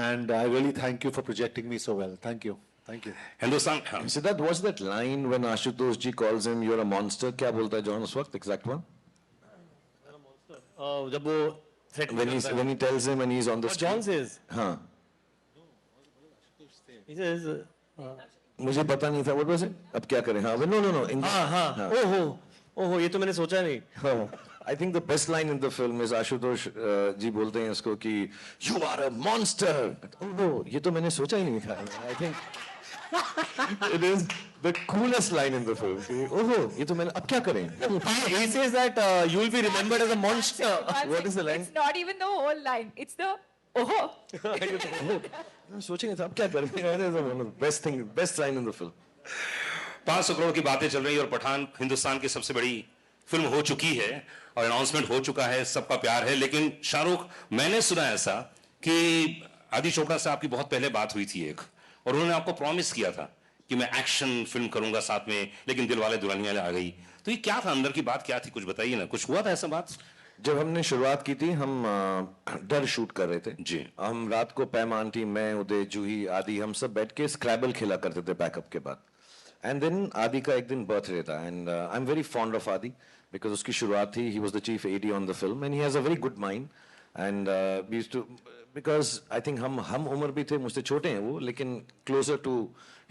and I really thank you for projecting me so well. Thank you. Thank you. Hindustan, हाँ। Siddharth, what's that line when Ashutosh ji calls him, "You're a monster"? क्या बोलता है John उस वक्त? Exact one. जब वो threat When he tells him and he's on the What John screen. says. हाँ, He says, मुझे पता नहीं था. What was it? अब क्या करें? हाँ, no. हाँ, ओहो, ये तो मैंने सोचा नहीं। I think the best line in the film is Ashutosh जी बोलते हैं इसको कि "You are a monster." Oh, ये तो मैंने सोचा ही नहीं था. I think it is the coolest line in the film. Oh, ये तो मैंने अब क्या करें? He says that you will be remembered as a monster. What is the line? It's not even the whole line. It's the oh. सोचेंगे था अब क्या करें? That is one of the best line in the film. 500 crore की बातें चल रही है और पठान हिंदुस्तान की सबसे बड़ी फिल्म हो चुकी है और अनाउंसमेंट हो चुका है, सबका प्यार है। लेकिन शाहरुख, मैंने सुना ऐसा कि आदि चोपड़ा से आपकी बहुत पहले बात हुई थी एक, और उन्होंने आपको प्रॉमिस किया था कि मैं एक्शन फिल्म करूंगा साथ में, लेकिन दिलवाले दुल्हनिया ले आ गई। तो ये क्या था, अंदर की बात क्या थी, कुछ बताइए ना। कुछ हुआ था ऐसा बात? जब हमने शुरुआत की थी, हम डर शूट कर रहे थे जी। हम रात को पैमान टीम, मैं, उदय, जूही, आदि, हम सब बैठ के स्क्रैबल खेला करते थे बैकअप के बाद। एंड देन आदि का एक दिन बर्थडे था, and I am very fond of Adi because उसकी शुरुआत थी, he was the chief AD on the film and he has a very good mind, and we used to, because I think हम उम्र भी थे, मुझसे छोटे हैं वो, लेकिन closer to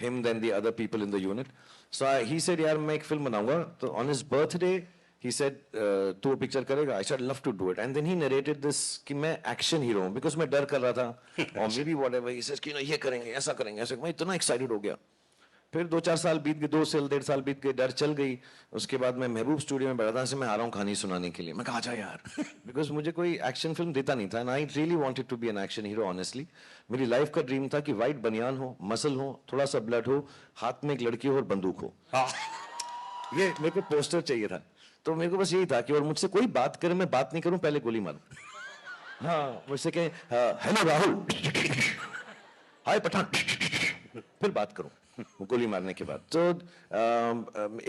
him than the other people in the unit. So he said यार मैं एक फिल्म बनाऊंगा, तो on his birthday he said तू वो पिक्चर करेगा? I said love to do it, and then he narrated this कि मैं एक्शन हीरो हूँ, because मैं डर कर रहा था और maybe whatever he says कि ना ये करेंगे, ऐसा करेंगे, ऐसा। मैं इतना एक्साइटेड हो गया। फिर 2-4 साल बीत गए, 2 से 1.5 साल बीत गए, डर चल गई। उसके बाद मैं महबूब स्टूडियो में बैठा था, से मैं आ रहा हूँ कहानी सुनाने के लिए। मैं कहा जा यार, बिकॉज मुझे कोई एक्शन फिल्म देता नहीं था, and I really wanted to be an action hero honestly. मेरी लाइफ का ड्रीम था कि वाइट बनियान हो, मसल हो, थोड़ा सा ब्लड हो, हाथ में एक लड़की हो और बंदूक हो। ये मेरे को पोस्टर चाहिए था, तो मेरे को बस यही था कि और मुझसे कोई बात करे, मैं बात नहीं करूं, पहले गोली मारूं। हाँ, मुझसे कहें हेलो राहुल, हाय पठान, फिर बात करूं गोली मारने के बाद। तो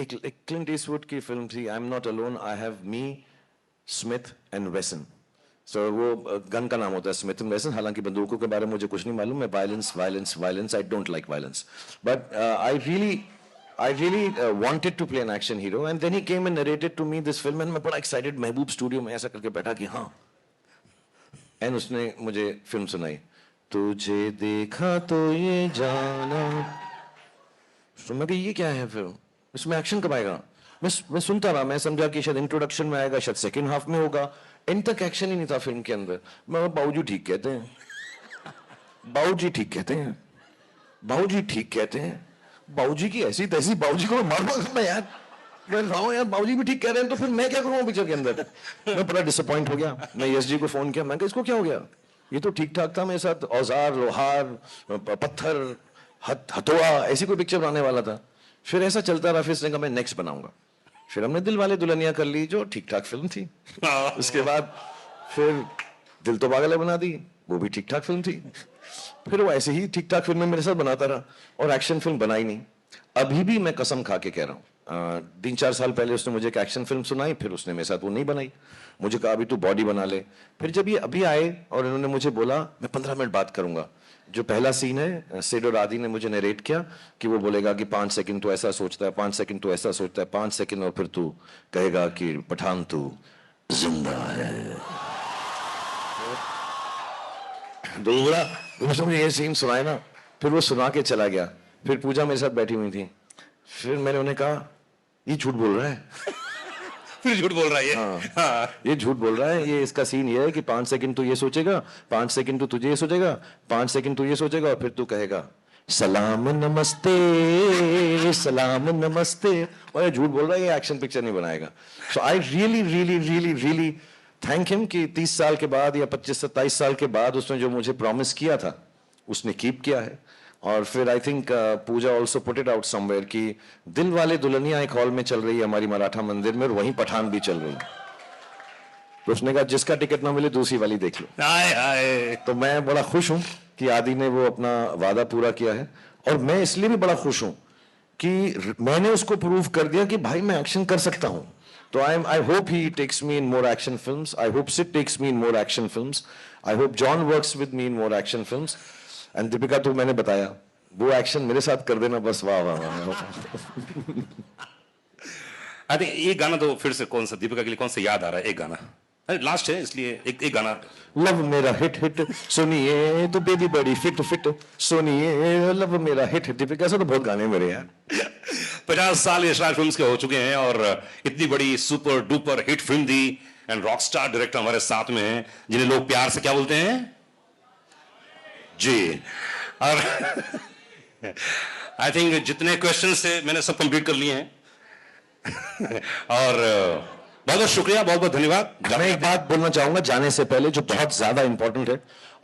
एक क्लिंट ईस्टवुड की फिल्म थी, I am not alone, I have me, Smith and Wesson. So वो गन का नाम होता है स्मिथ एंड वेसन, हालांकि बंदूकों के बारे में मुझे कुछ नहीं मालूम। मैं violence, I don't like violence, but I really wanted to play an action hero, and then he came and narrated to me this film, and मैं बड़ा excited महबूब स्टूडियो में ऐसा करके बैठा कि हाँ, and उसने मुझे फिल्म सुनाई, तुझे देखा तो ये जाना। तो मैं कहा ये क्या है फिल्म, इसमें एक्शन कब आएगा? मैं सुनता रहा, मैं समझा कि शायद इंट्रोडक्शन में आएगा, शायद सेकेंड हाफ में होगा, एंड तक एक्शन ही नहीं था फिल्म के अंदर। मैं बाबूजी ठीक कहते हैं, बाबूजी ठीक कहते हैं, बाबूजी ठीक कहते हैं, बाबूजी की ऐसी तैसी, बाबूजी को मारूंगा मैं यार, मैं रहा यार, बाबूजी भी ठीक कह रहे हैं, तो फिर मैं क्या करूंगा पिक्चर के अंदर? मैं बड़ा डिसअपॉइंट हो गया। मैं यश जी को फोन किया, मैं कहा इसको क्या हो गया, ये तो ठीक ठाक था, मेरे साथ औजार, लोहार, पत्थर, हथौड़ा, ऐसी कोई पिक्चर बनाने वाला था। फिर ऐसा चलता रहा, फिर इसने कहा मैं नेक्स्ट बनाऊंगा। फिर हमने दिलवाले दुल्हनिया कर ली, जो ठीक ठाक फिल्म थी। उसके बाद फिर दिल तो पागल है बना दी, वो भी ठीक ठाक फिल्म थी। फिर वो ऐसे ही ठीक ठाक फिल्में मेरे साथ बनाता रहा और एक्शन फिल्म बनाई नहीं। अभी भी मैं कसम खा के कह रहा हूं, 3-4 साल पहले उसने मुझे एक एक्शन फिल्म सुनाई, फिर उसने मेरे साथ वो नहीं बनाई। मुझे कहा अभी तू बॉडी बना ले। फिर जब ये अभी आए और इन्होंने मुझे बोला मैं 15 मिनट बात करूंगा, जो पहला सीन है सेड और आदि ने मुझे नरेट किया कि वो बोलेगा कि 5 सेकंड तो ऐसा सोचता है, 5 सेकंड तो ऐसा सोचता है, 5 सेकंड और फिर तू कहेगा कि पठान तू जिंदा है। दोस्तों मुझे ये सीन सुनाए ना, फिर वो सुना के चला गया। फिर पूजा मेरे साथ बैठी हुई थी, फिर मैंने उन्हें कहा ये झूठ बोल रहा है। फिर झूठ बोल रहा है ये। हाँ, ये झूठ बोल रहा है। ये इसका सीन ये है कि 5 सेकंड तू ये सोचेगा, 5 सेकंड तू तुझे ये सोचेगा, 5 सेकंड तू ये सोचेगा और फिर तू कहेगा सलाम नमस्ते, सलाम नमस्ते। और ये झूठ बोल रहा है, ये एक्शन पिक्चर नहीं बनाएगा। So I really really really really thank him कि 30 साल के बाद या 25-27 साल के बाद उसने जो मुझे प्रॉमिस किया था उसने कीप किया है। और फिर I think Pooja also put it out somewhere कि दिल वाले दुल्हनिया एक हॉल में चल रही है हमारी मराठा मंदिर में, और वहीं पठान भी चल रही है। तो उसने कहा जिसका टिकट ना मिले दूसरी वाली देख लो। हाय हाय। तो मैं बड़ा खुश हूं कि आदि ने वो अपना वादा पूरा किया है, और मैं इसलिए भी बड़ा खुश हूं कि मैंने उसको प्रूव कर दिया कि भाई मैं एक्शन कर सकता हूं। तो I hope he takes me in more action films, I hope Sid takes me in more action films, I hope John works with me in more action films. And Deepika तो मैंने बताया वो एक्शन मेरे साथ कर देना बस। वाह वाह वाह। आई थिंक ये गाना तो फिर से कौन सा दीपिका के लिए कौन सा याद आ रहा है? एक गाना लास्ट है इसलिए एक गाना। लव मेरा हिट हिट सुनिए तो बेबी बड़ी फिट फिट सुनिए, लव मेरा हिट हिट। दीपिका से तो बहुत गाने मेरे यार। 50 साल यशराज फिल्म्स के हो चुके हैं और इतनी बड़ी super duper hit film the, and rock star director हमारे साथ में हैं जिन्हें लोग प्यार से क्या बोलते हैं जी। और आई थिंक जितने क्वेश्चन थे मैंने सब कंप्लीट कर लिए हैं। और बहुत बहुत शुक्रिया, बहुत बहुत धन्यवाद। मैं एक बात बोलना चाहूंगा जाने से पहले जो बहुत ज्यादा इंपॉर्टेंट है,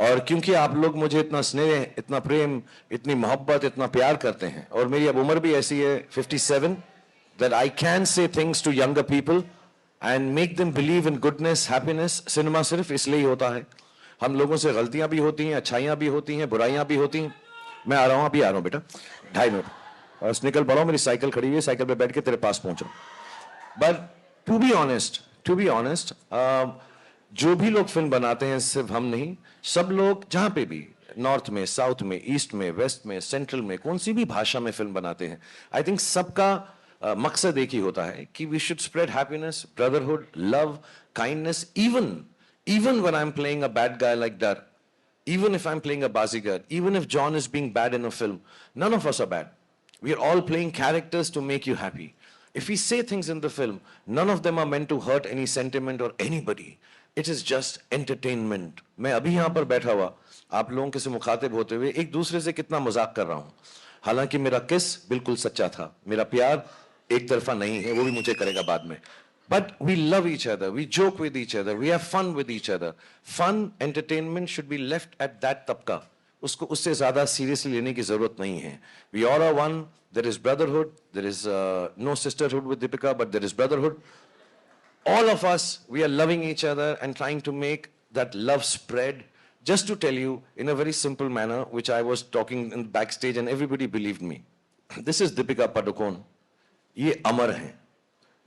और क्योंकि आप लोग मुझे इतना स्नेह, इतना प्रेम, इतनी मोहब्बत, इतना प्यार करते हैं, और मेरी अब उम्र भी ऐसी है 57, that I can say things to younger people and make them believe in goodness, happiness। Cinema सिर्फ इसलिए ही होता है। हम लोगों से गलतियां भी होती हैं, अच्छाइयां भी होती हैं, बुराइयां भी होती हैं। मैं आ रहा हूं, अभी आ रहा हूं बेटा, 2.5 मिनट बस निकल पड़ा हूं। मेरी साइकिल खड़ी हुई है, साइकिल पे बैठ के तेरे पास पहुंच रहा हूं। बट टू बी ऑनेस्ट, जो भी लोग फिल्म बनाते हैं, सिर्फ हम नहीं, सब लोग जहां पे भी, नॉर्थ में, साउथ में, ईस्ट में, वेस्ट में, सेंट्रल में, कौन सी भी भाषा में फिल्म बनाते हैं, आई थिंक सबका मकसद एक ही होता है कि we should spread happiness, brotherhood, love, kindness. even when I'm playing a bad guy like that, even if I'm playing a bazigar, even if John is being bad in a film, none of us are bad. We are all playing characters to make you happy. If we say things in the film, none of them are meant to hurt any sentiment or anybody. It is just entertainment. मैं अभी यहाँ पर बैठा हुआ आप लोगों के से मुखातिब होते हुए एक दूसरे से कितना मजाक कर रहा हूँ, हालांकि मेरा किस बिल्कुल सच्चा था, मेरा प्यार एक तरफा नहीं है, वो भी मुझे करेगा बाद में। But we love each other, we joke with each other, we have fun with each other. Fun, entertainment should be left at that tabka. उसको उससे ज़्यादा seriously लेने की ज़रूरत नहीं है। We all are one, there is brotherhood, there is no sisterhood with Deepika, but there is brotherhood. All of us, we are loving each other and trying to make that love spread. Just to tell you in a very simple manner, which I was talking in backstage and everybody believed me. This is Deepika Padukone. ये अमर हैं,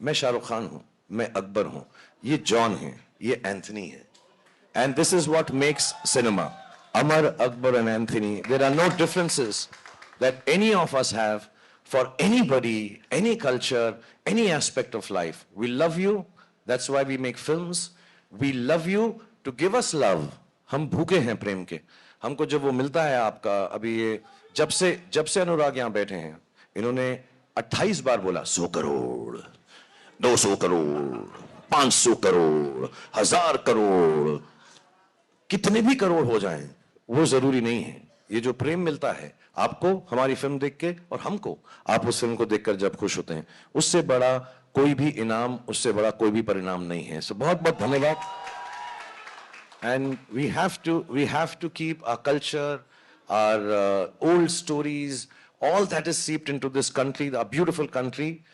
मैं शाहरुख खान हूं, मैं अकबर हूं, ये John है, ये Anthony है। And this is what makes cinema. Amar, Akbar and Anthony. There are no differences that any of us have for anybody, any culture, any aspect of life. We love you. That's why we make films. We love you to give us love. हम भूखे हैं प्रेम के। हमको जब वो मिलता है आपका, अभी ये जब से अनुराग यहाँ बैठे हैं, इन्होंने 28 बार बोला 100 करोड़, 200 करोड़, 500 करोड़, 1000 करोड़, कितने भी करोड़ हो जाएं, वो जरूरी नहीं है। ये जो प्रेम मिलता है आपको हमारी फिल्म देख के, और हमको आप उस फिल्म को देखकर जब खुश होते हैं, उससे बड़ा कोई भी इनाम, उससे बड़ा कोई भी परिणाम नहीं है। सो बहुत बहुत धन्यवाद। And we have to keep our culture, our old stories, all that is seeped into this country, our beautiful country,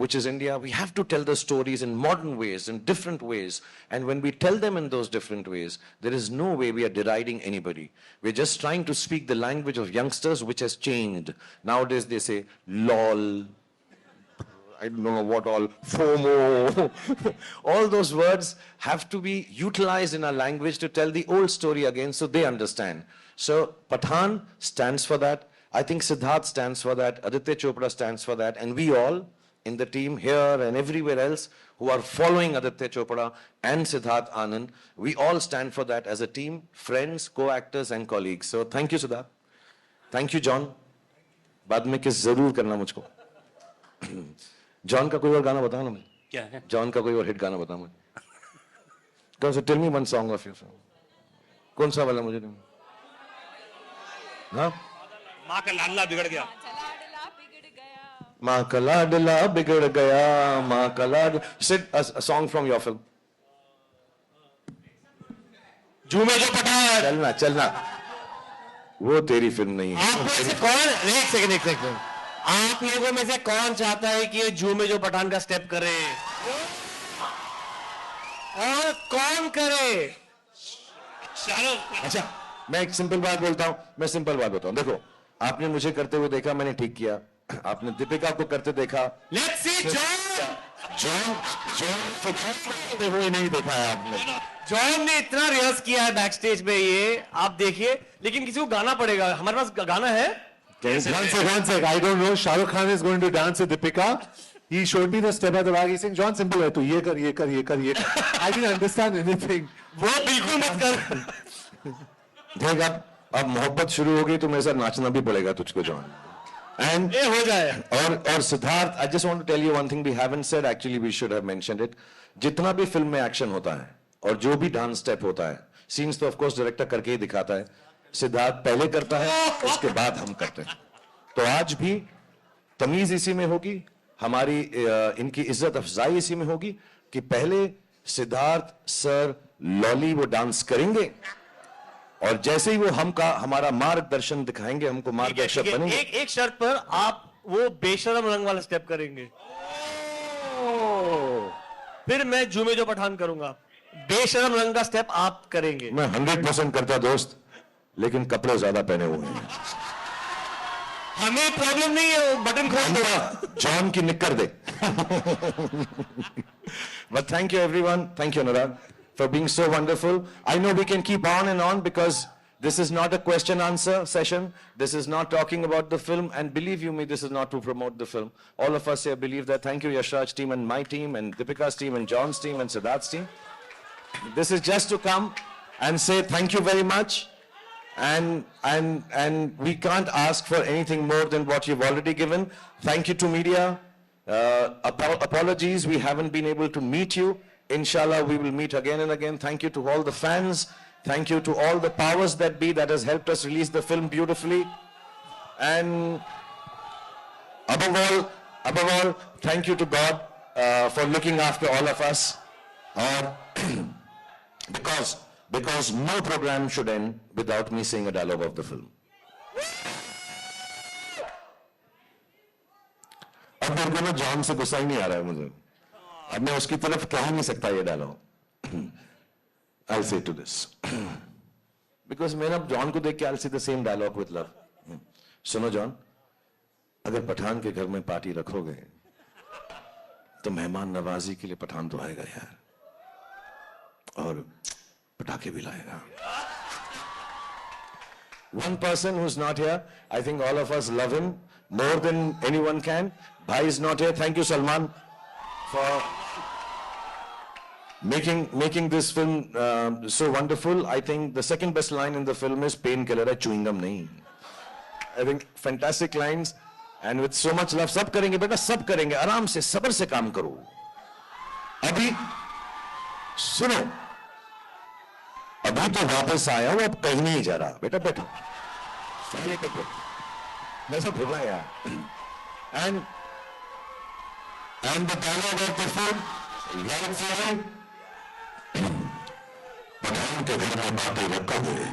which is India. We have to tell the stories in modern ways, in different ways. And when we tell them in those different ways, there is no way we are deriding anybody. We're just trying to speak the language of youngsters, which has changed. Nowadays they say, lol. I don't know what all, FOMO. All those words have to be utilized in our language to tell the old story again so they understand. So Pathan stands for that. I think Siddharth stands for that. Aditya Chopra stands for that. And we all in the team here and everywhere else who are following Aditya Chopra and Siddharth Anand, we all stand for that as a team, friends, co-actors and colleagues. So thank you, Siddharth. Thank you, John. बाद में किस जरूर करना मुझको. John का कोई और गाना बताओ ना मुझे. क्या है? जॉन का कोई और हिट गाना बताओ मुझे. कौन सा? Tell me one song of your. कौन सा वाला मुझे? हाँ? माँ का लाडला बिगड़ गया. माँ का लाडला बिगड़ गया, माँ का लाड. Sid, a song from your film. झूमे जो पठान. चलना चलना. वो तेरी फिल्म नहीं है. आप में से कौन, एक सेकंड, आप लोगों में से कौन चाहता है कि ये झूमे जो पठान का स्टेप करे? और कौन करे? अच्छा, मैं एक सिंपल बात बोलता हूं. मैं सिंपल बात बताऊं. देखो, आपने मुझे करते हुए देखा, मैंने ठीक किया. आपने दीपिका को करते देखा. Let's see John. वो नहीं देखा है आपने. जॉन ने इतना रिहर्स किया है बैक स्टेज पे, ये आप देखिए. लेकिन किसी को गाना पड़ेगा. हमारे पास गाना है. One sec. I don't know. Shah Rukh Khan is going to dance with Deepika. He showed me the step at the back. He's saying, John, simple है. तू ये कर, ये कर, ये कर, ये कर. I didn't understand anything. वो बिल्कुल मत कर. देख, अब मोहब्बत शुरू हो गई तो मेरे साथ नाचना भी पड़ेगा तुझको, जॉन. And ये हो जाए. और Siddharth, I just want to tell you one thing we haven't said. Actually, we should have mentioned it. जितना भी फिल्म में एक्शन होता है और जो भी डांस स्टेप होता है, सीन्स तो ऑफ कोर्स डायरेक्टर करके ही दिखाता है. सिद्धार्थ पहले करता है, उसके बाद हम करते हैं. तो आज भी तमीज इसी में होगी, हमारी इनकी इज्जत अफजाई इसी में होगी कि पहले सिद्धार्थ सर लॉली वो डांस करेंगे और जैसे ही वो हमारा मार्गदर्शन दिखाएंगे, हमको मार्गदर्शक बनेंगे. एक शर्त पर आप वो बेशरम रंग वाला स्टेप करेंगे. फिर मैं झूमे जो पठान करूंगा. बेशरम रंग का स्टेप आप करेंगे. मैं 100% करता दोस्त, लेकिन कपड़े ज्यादा पहने हुए हैं. हमें प्रॉब्लम नहीं है, बटन खोल दो. जॉन की निक्कर दे. But thank you everyone. Thank you Anurag for being so wonderful. I know we can keep on and on because this is not a question answer session. This is not talking about the film, and believe you me, this is not to promote the film. All of us here believe that. Thank you Yashraj team and my team and Deepika's team and John's team and Siddharth's team. This is just to come and say thank you very much. And we can't ask for anything more than what you've already given. Thank you to media. Apologies, we haven't been able to meet you. Inshallah, we will meet again and again. Thank you to all the fans. Thank you to all the powers that be that has helped us release the film beautifully. And above all, thank you to God for looking after all of us. Because no program should end without me saying a dialogue of the film. अब मेरे को ना John से गुस्सा ही नहीं आ रहा है मुझे. अब मैं उसकी तरफ कह नहीं सकता ये dialogue. I'll say to this because मैं ना जॉन को देख के I'll say the same dialogue with love. सुनो जॉन, अगर पठान के घर में पार्टी रखोगे तो मेहमान नवाजी के लिए पठान तो आएगा यार, और पटाखे भी लाएगा. One person who's not here, I think all of us love him more than anyone can. Bhai is not here. Thank you, Salman, for making this film so wonderful. I think the second best line in the film is painkiller hai, chewing gum nahi. I think fantastic lines and with so much love. सब करेंगे बेटा, सब करेंगे. आराम से, सब्र से काम करो. अभी सुनो, अभी तो वापस आया हूं, अब कहीं नहीं जा रहा. बेटा बैठो, मैं सब भूला यार. And the dialogue of the film, right side, Pathan के घर में बातें रखोगे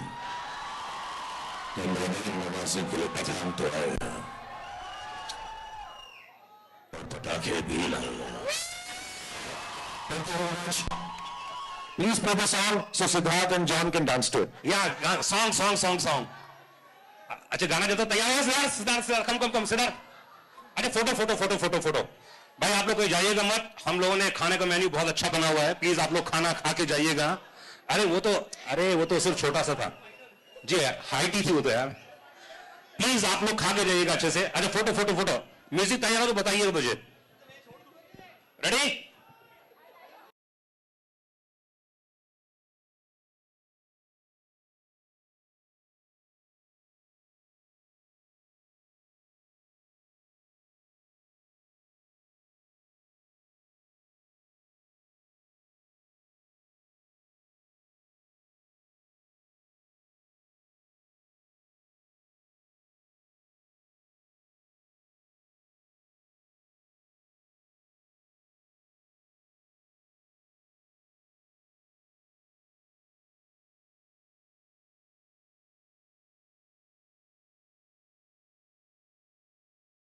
तो मेरे नवाजी के लिए पठान तो आएगा और पटाखे भी लाएगा. Please play the song so Siddharth and John can dance to it. Yeah, song. अच्छा गाना जब तक तैयार है सिद्धार्थ, कम सिद्धार्थ. अरे फोटो. भाई आप लोग कोई जाइएगा मत, हम लोगों ने खाने का मेन्यू बहुत अच्छा बना हुआ है, प्लीज आप लोग खाना खा के जाइएगा। अरे वो तो सिर्फ छोटा सा था जी, हाइट ही थी वो तो यार। प्लीज आप लोग खा के जाइएगा अच्छे से। अच्छा फोटो फोटो फोटो, म्यूजिक तैयार हो तो बताइएगा मुझे। रेडी?